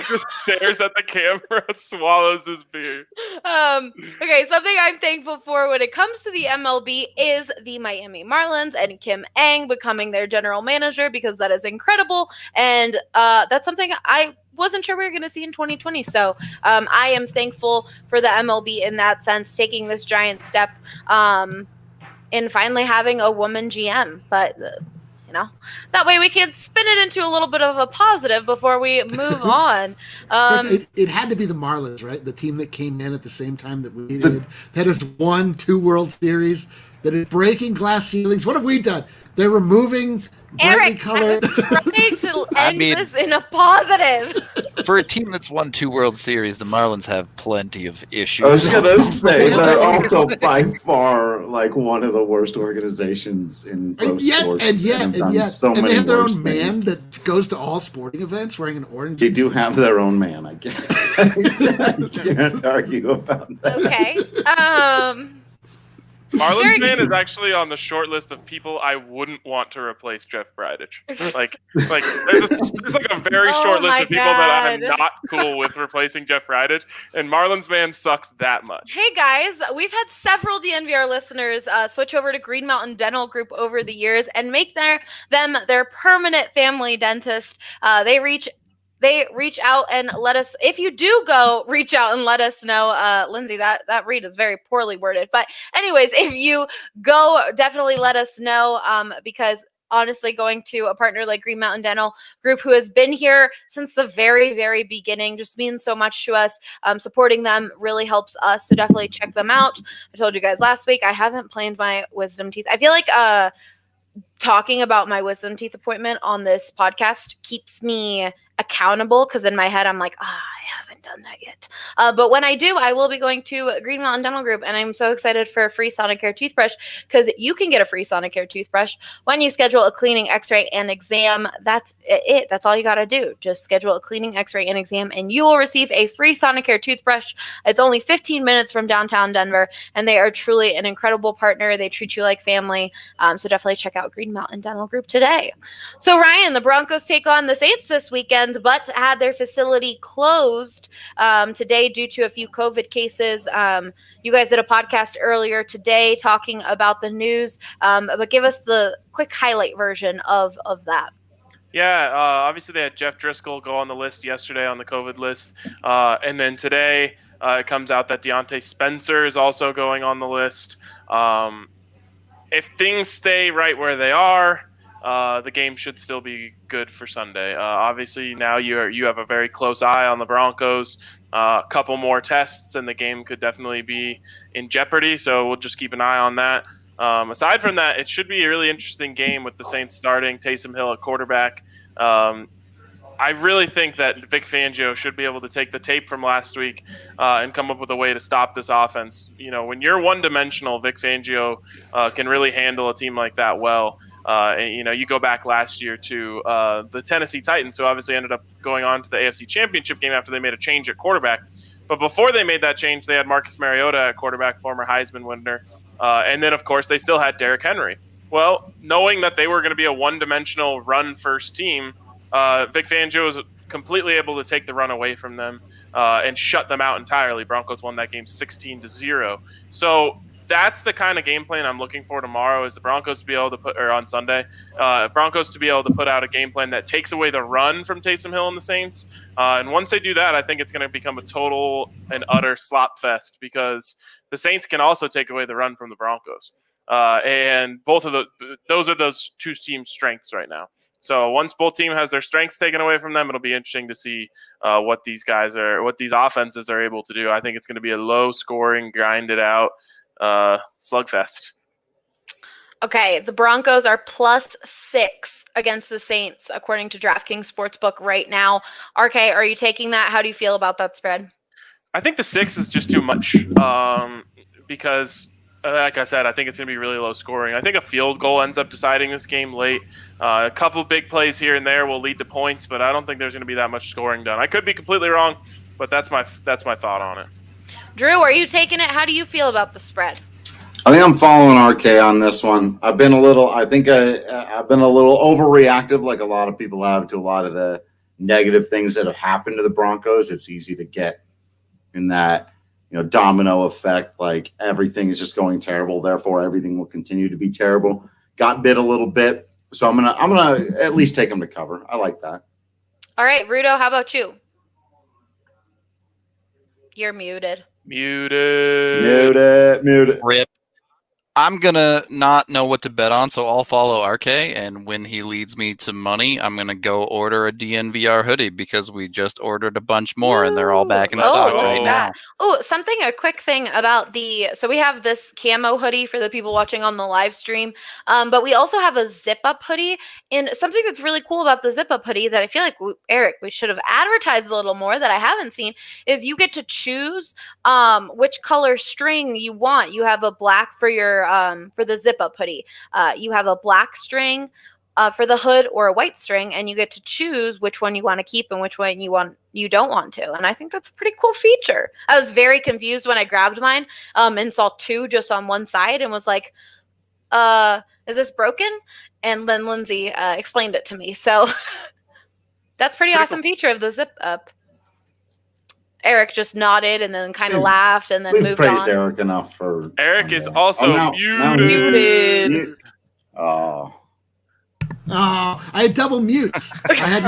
just stares at the camera, swallows his beer. Okay, something I'm thankful for when it comes to the MLB is the Miami Marlins and Kim Ng becoming their general manager, because that is incredible. And that's something I wasn't sure we were going to see in 2020. So I am thankful for the MLB in that sense, taking this giant step in finally having a woman GM. But that way we can spin it into a little bit of a positive before we move on. It had to be the Marlins, right? The team that came in at the same time that we did. That has won 2 World Series. That is breaking glass ceilings. What have we done? They're removing brightly Eric, colored. I was trying to end this in a positive. For a team that's won 2 World Series, the Marlins have plenty of issues. I was gonna say they're also by far like one of the worst organizations in pro sports. And yet, they have their own things. man that goes to all sporting events wearing an orange. They do have their own man, I guess. I can't argue about that. Okay. Marlins man is actually on the short list of people I wouldn't want to replace Jeff Bridich. Like there's like a very short list of people that I'm not cool with replacing Jeff Bridich, and Marlins man sucks that much. Hey guys, we've had several DNVR listeners switch over to Green Mountain Dental Group over the years and make them their permanent family dentist. They reach out and let us, if you do go, reach out and let us know. Lindsay, that read is very poorly worded. But anyways, if you go, definitely let us know, because honestly, going to a partner like Green Mountain Dental Group, who has been here since the very, very beginning, just means so much to us. Supporting them really helps us. So definitely check them out. I told you guys last week, I haven't planed my wisdom teeth. I feel like talking about my wisdom teeth appointment on this podcast keeps me accountable, because in my head I'm like, I haven't done that yet. But when I do, I will be going to Green Mountain Dental Group, and I'm so excited for a free Sonicare toothbrush, because you can get a free Sonicare toothbrush when you schedule a cleaning, x-ray, and exam. That's it. That's all you got to do. Just schedule a cleaning, x-ray, and exam, and you will receive a free Sonicare toothbrush. It's only 15 minutes from downtown Denver, and they are truly an incredible partner. They treat you like family. So definitely check out Green Mountain Dental Group today. So Ryan, the Broncos take on the Saints this weekend, but had their facility closed today due to a few COVID cases. You guys did a podcast earlier today talking about the news, but give us the quick highlight version of that. Yeah, obviously they had Jeff Driscoll go on the list yesterday on the COVID list, and then today it comes out that Deontay Spencer is also going on the list. If things stay right where they are, the game should still be good for Sunday. Obviously, now you have a very close eye on the Broncos. A couple more tests, and the game could definitely be in jeopardy. So we'll just keep an eye on that. Aside from that, it should be a really interesting game with the Saints starting Taysom Hill at quarterback. I really think that Vic Fangio should be able to take the tape from last week and come up with a way to stop this offense. When you're one-dimensional, Vic Fangio can really handle a team like that well. And you go back last year to the Tennessee Titans, who obviously ended up going on to the AFC Championship game after they made a change at quarterback. But before they made that change, they had Marcus Mariota at quarterback, former Heisman winner. And then, of course, they still had Derrick Henry. Well, knowing that they were going to be a one-dimensional run-first team, Vic Fangio was completely able to take the run away from them and shut them out entirely. Broncos won that game 16-0. So that's the kind of game plan I'm looking for tomorrow, is the Broncos to be able to put, or on Sunday, Broncos to be able to put out a game plan that takes away the run from Taysom Hill and the Saints. And once they do that, I think it's going to become a total and utter slop fest, because the Saints can also take away the run from the Broncos. And both of those are those two teams' strengths right now. So once both team has their strengths taken away from them, it'll be interesting to see what these offenses are able to do. I think it's going to be a low-scoring, grinded-out slugfest. Okay, the Broncos are +6 against the Saints, according to DraftKings Sportsbook right now. RK, are you taking that? How do you feel about that spread? I think the 6 is just too much because, like I said, I think it's going to be really low scoring. I think a field goal ends up deciding this game late. A couple big plays here and there will lead to points, but I don't think there's going to be that much scoring done. I could be completely wrong, but that's my thought on it. Drew, are you taking it? How do you feel about the spread? I think I'm following RK on this one. I've been a little overreactive, like a lot of people have, to a lot of the negative things that have happened to the Broncos. It's easy to get in that, domino effect, like everything is just going terrible, therefore everything will continue to be terrible. Got bit a little bit, so I'm gonna at least take them to cover. I like that. All right, Rudo, how about you? You're muted. Muted. Rip. I'm going to not know what to bet on, so I'll follow RK, and when he leads me to money, I'm going to go order a DNVR hoodie, because we just ordered a bunch more, and they're all back in stock right now. Oh, a quick thing about so we have this camo hoodie for the people watching on the live stream, but we also have a zip-up hoodie, and something that's really cool about the zip-up hoodie that I feel like, Eric, we should have advertised a little more that I haven't seen, is you get to choose which color string you want. You have a black for your for the zip-up hoodie. You have a black string for the hood, or a white string, and you get to choose which one you want to keep and which one you don't want to. And I think that's a pretty cool feature. I was very confused when I grabbed mine and saw two just on one side and was like, is this broken? And then Lindsay explained it to me. So that's pretty awesome feature of the zip-up. Eric just nodded and then kind of laughed and then moved on. We've praised Eric enough for. Eric is also muted. Oh, I had double mutes. I had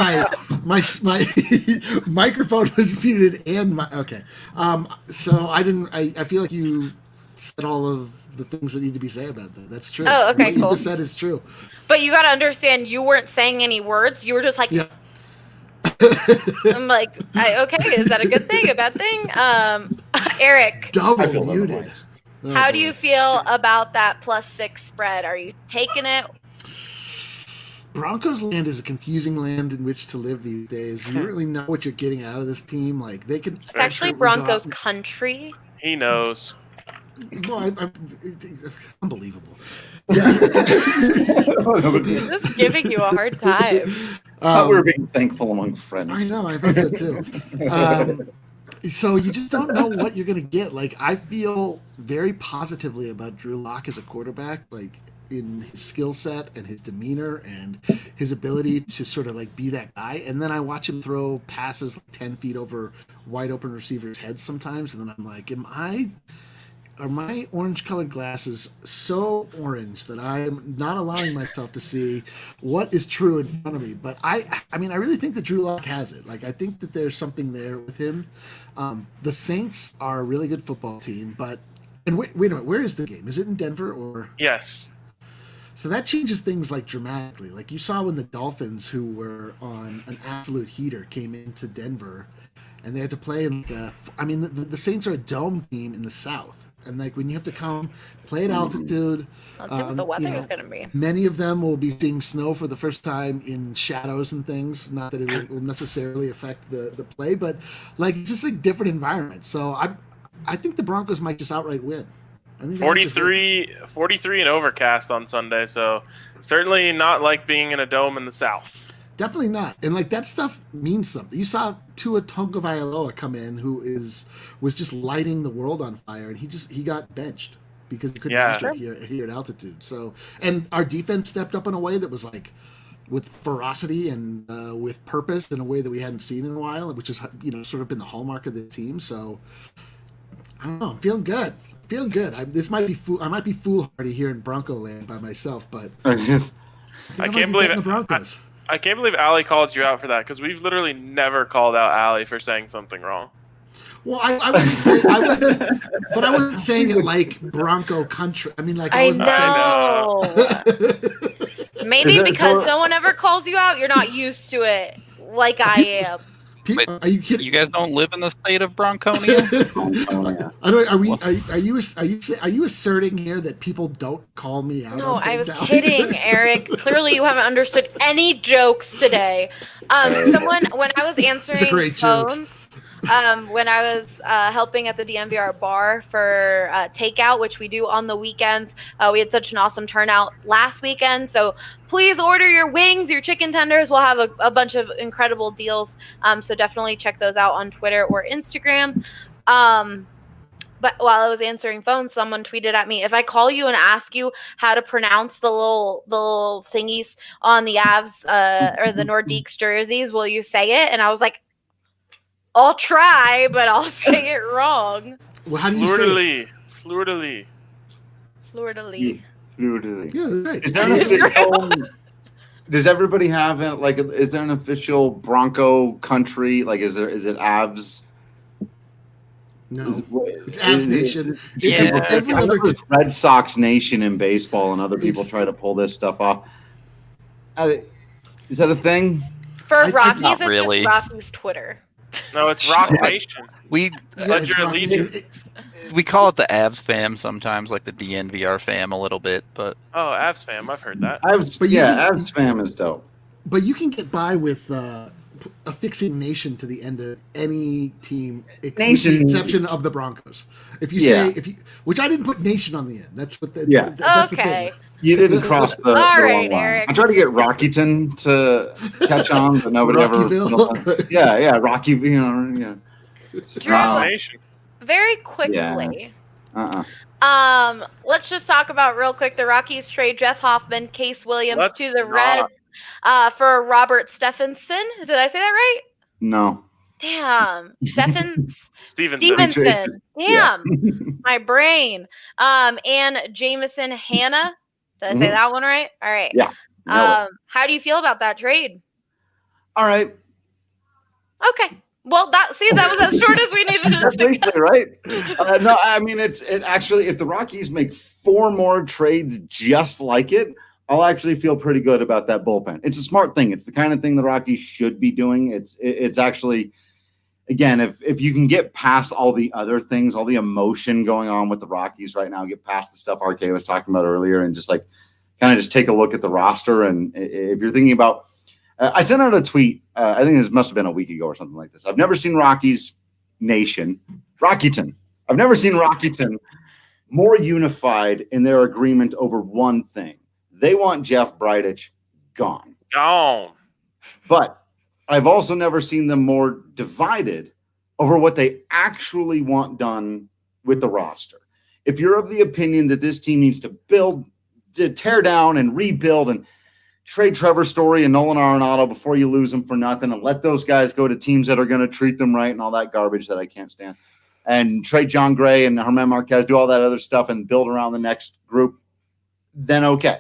my microphone was muted and okay. So I didn't. I feel like you said all of the things that need to be said about that. That's true. Oh, okay, what cool. you just said is true. But you got to understand, you weren't saying any words. You were just like. Yeah. I'm like, okay, is that a good thing, a bad thing? Eric, double muted. How do you feel about that +6 spread? Are you taking it? Broncos land is a confusing land in which to live these days. You don't really know what you're getting out of this team. Like they can. It's actually Broncos country. He knows. Well, unbelievable. Yes. Just giving you a hard time. I thought we were being thankful among friends. I know, I thought so too. So you just don't know what you're going to get. Like, I feel very positively about Drew Lock as a quarterback, like in his skill set and his demeanor and his ability to sort of like be that guy. And then I watch him throw passes 10 feet over wide open receivers' heads sometimes. And then I'm like, are my orange-colored glasses so orange that I am not allowing myself to see what is true in front of me? But I really think that Drew Lock has it. Like, I think that there's something there with him. The Saints are a really good football team, and wait a minute, where is the game? Is it in Denver or? Yes. So that changes things like dramatically. Like you saw when the Dolphins, who were on an absolute heater, came into Denver, and they had to play in the Saints are a dome team in the South. And like when you have to come play at altitude, Let's see what the weather is going to be. Many of them will be seeing snow for the first time in shadows and things. Not that it will necessarily affect the play, but like it's just a different environment. So I think the Broncos might just outright win. I think 43 and overcast on Sunday, so certainly not like being in a dome in the South. Definitely not. And like that stuff means something. You saw Tua Tagovailoa come in, who was just lighting the world on fire, and he got benched because you couldn't Yeah. handle it here at altitude. So, and our defense stepped up in a way that was like with ferocity and with purpose in a way that we hadn't seen in a while, which is sort of been the hallmark of the team. So I don't know. I'm feeling good. This might be I might be foolhardy here in Bronco land by myself, but I can't believe it. The Broncos. I can't believe Allie called you out for that because we've literally never called out Allie for saying something wrong. Well, I wasn't saying, but I wasn't saying it like Bronco country. I mean, like I wasn't know. Maybe Is that because for- no one ever calls you out, you're not used to it like I am. Wait, Are you kidding? You guys don't live in the state of Bronconia? Are you asserting here that people don't call me out? No, on I was things, Allie? kidding, Eric. Clearly, you haven't understood any jokes today. When I was answering great joke. phones, when I was helping at the DNVR bar for takeout, which we do on the weekends, we had such an awesome turnout last weekend. So please order your wings, your chicken tenders. We'll have a bunch of incredible deals. So definitely check those out on Twitter or Instagram. But while I was answering phones, someone tweeted at me, if I call you and ask you how to pronounce the little thingies on the Avs or the Nordiques jerseys, will you say it? And I was like, I'll try, but I'll say it wrong. Well, how do you say it? Fleur-de-lis. Fleur-de-lis. Yeah, that's right. Is there an official? Does everybody have it? Like, is there an official Bronco country? Like, is it Avs? No, Is- it's Avs Nation. Yeah. Every I know other it's Red Sox Nation in baseball, and other people It's- try to pull this stuff off. Is that a thing? For I- Rockies, not it's really. just Rockies Twitter. No, it's Rock Nation. We Pledge your allegiance. we call it the Avs fam sometimes, like the DNVR fam a little bit, but Oh, Avs fam. I've heard that. But you can- Avs fam is dope. But you can get by with affixing nation to the end of any team, with Nation. the exception of the Broncos. If you Yeah. say which I didn't put nation on the end. That's what the Yeah. that's the Okay. thing. You didn't cross the, All the right, wrong line. Eric. I tried to get Rockyton to catch on, but nobody Rockyville. ever. Yeah, Rocky. Yeah. Drew, Rock Nation. very quickly. Uh-uh. Let's just talk about real quick the Rockies trade Jeff Hoffman, Case Williams Let's to the not. Reds for Robert Stephenson. Did I say that right? No. Damn. Stevenson. Stevenson. Yeah. Damn. My brain. And Jamison Hanna. Did I say Mhm. that one right? All right. Yeah. Nailed it. How do you feel about that trade? All right. Okay. Well, that was as short as we needed That's it to basically right. No, I mean it actually. If the Rockies make 4 more trades just like it, I'll actually feel pretty good about that bullpen. It's a smart thing. It's the kind of thing the Rockies should be doing. It's actually, again, if you can get past all the other things, all the emotion going on with the Rockies right now, get past the stuff RK was talking about earlier, and just like kind of just take a look at the roster. And if you're thinking about, I sent out a tweet. I think this must have been a week ago or something like this. I've never seen Rockies Nation, Rockyton. I've never seen Rockyton more unified in their agreement over one thing. They want Jeff Bridich gone. Gone. But I've also never seen them more divided over what they actually want done with the roster. If you're of the opinion that this team needs to build, to tear down and rebuild and trade Trevor Story and Nolan Arenado before you lose them for nothing and let those guys go to teams that are going to treat them right and all that garbage that I can't stand, and trade John Gray and Herman Marquez, do all that other stuff and build around the next group, then okay.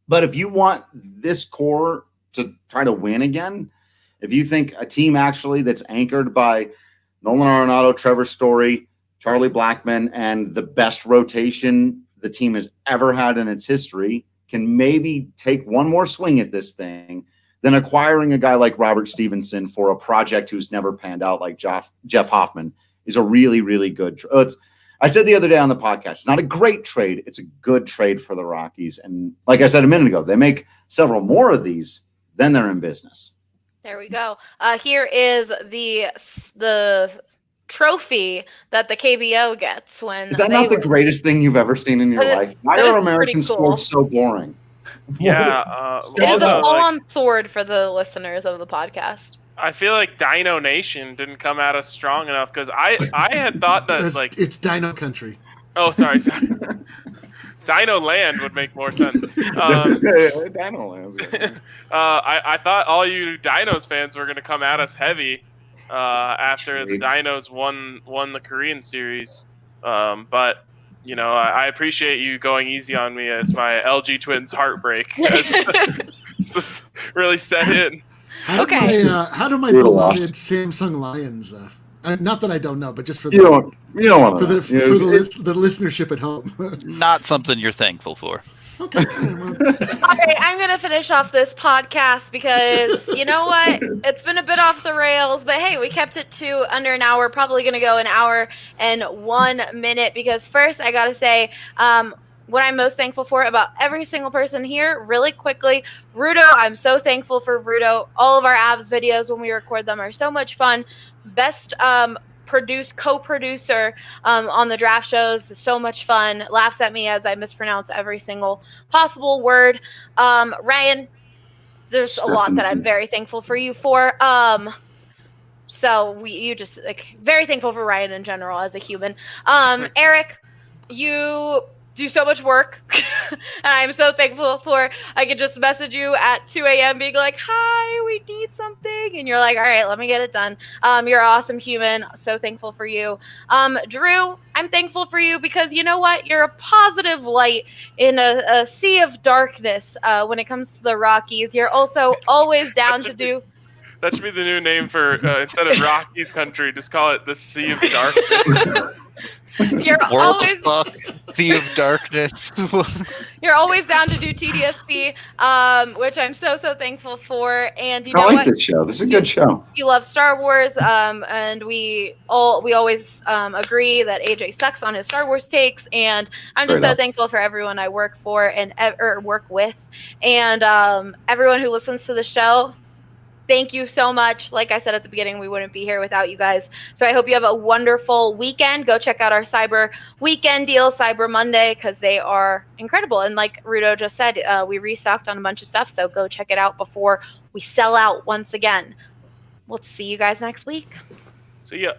But if you want this core to try to win again, if you think a team actually that's anchored by Nolan Arenado, Trevor Story, Charlie Blackmon, and the best rotation the team has ever had in its history can maybe take one more swing at this thing, then acquiring a guy like Robert Stevenson for a project who's never panned out like Jeff Hoffman is a really, really good I said the other day on the podcast, it's not a great trade. It's a good trade for the Rockies. And like I said a minute ago, they make several more of these, then they're in business. There we go. Here is the trophy that the KBO gets when Is that not the greatest thing you've ever seen in your life? Why that is are American pretty cool. sports so boring? Yeah. It is a also, full-on sword for the listeners of the podcast. I feel like Dino Nation didn't come at us strong enough because I had thought that like it's Dino Country. Oh, sorry. Dino Land would make more sense. Dino Land's good. I thought all you Dinos fans were going to come at us heavy after the Dinos won the Korean series. But, I appreciate you going easy on me as my LG Twins heartbreak has really set in. How do my Brutal beloved loss. Samsung Lions? Not that I don't know, but just for You don't want for to. the listenership at home. Not something you're thankful for. Okay. Well, All right, I'm going to finish off this podcast because you know what? It's been a bit off the rails, but hey, we kept it to under an hour. Probably going to go an hour and 1 minute because first I got to say what I'm most thankful for about every single person here really quickly. Rudo, I'm so thankful for Rudo. All of our abs videos when we record them are so much fun. Best co-producer on the draft shows. It's so much fun. Laughs at me as I mispronounce every single possible word. Ryan, there's a lot that I'm very thankful for you for. Very thankful for Ryan in general as a human. Eric, you do so much work. And I'm so thankful for I could just message you at 2 a.m. being like, hi, we need something. And you're like, all right, let me get it done. You're an awesome human. So thankful for you. Drew, I'm thankful for you because you know what? You're a positive light in a sea of darkness when it comes to the Rockies. You're also always down to do. That should be the new name for instead of Rockies country, just call it the Sea of Darkness. You're World always fuck, Sea of Darkness. You're always down to do TDSP, which I'm so thankful for. And you know I like what? this show. This is a good show. You love Star Wars, and we always agree that AJ sucks on his Star Wars takes. And I'm just so thankful for everyone I work for and work with, and everyone who listens to the show. Thank you so much. Like I said at the beginning, we wouldn't be here without you guys. So I hope you have a wonderful weekend. Go check out our Cyber Weekend deal, Cyber Monday, because they are incredible. And like Rudo just said, we restocked on a bunch of stuff. So go check it out before we sell out once again. We'll see you guys next week. See ya.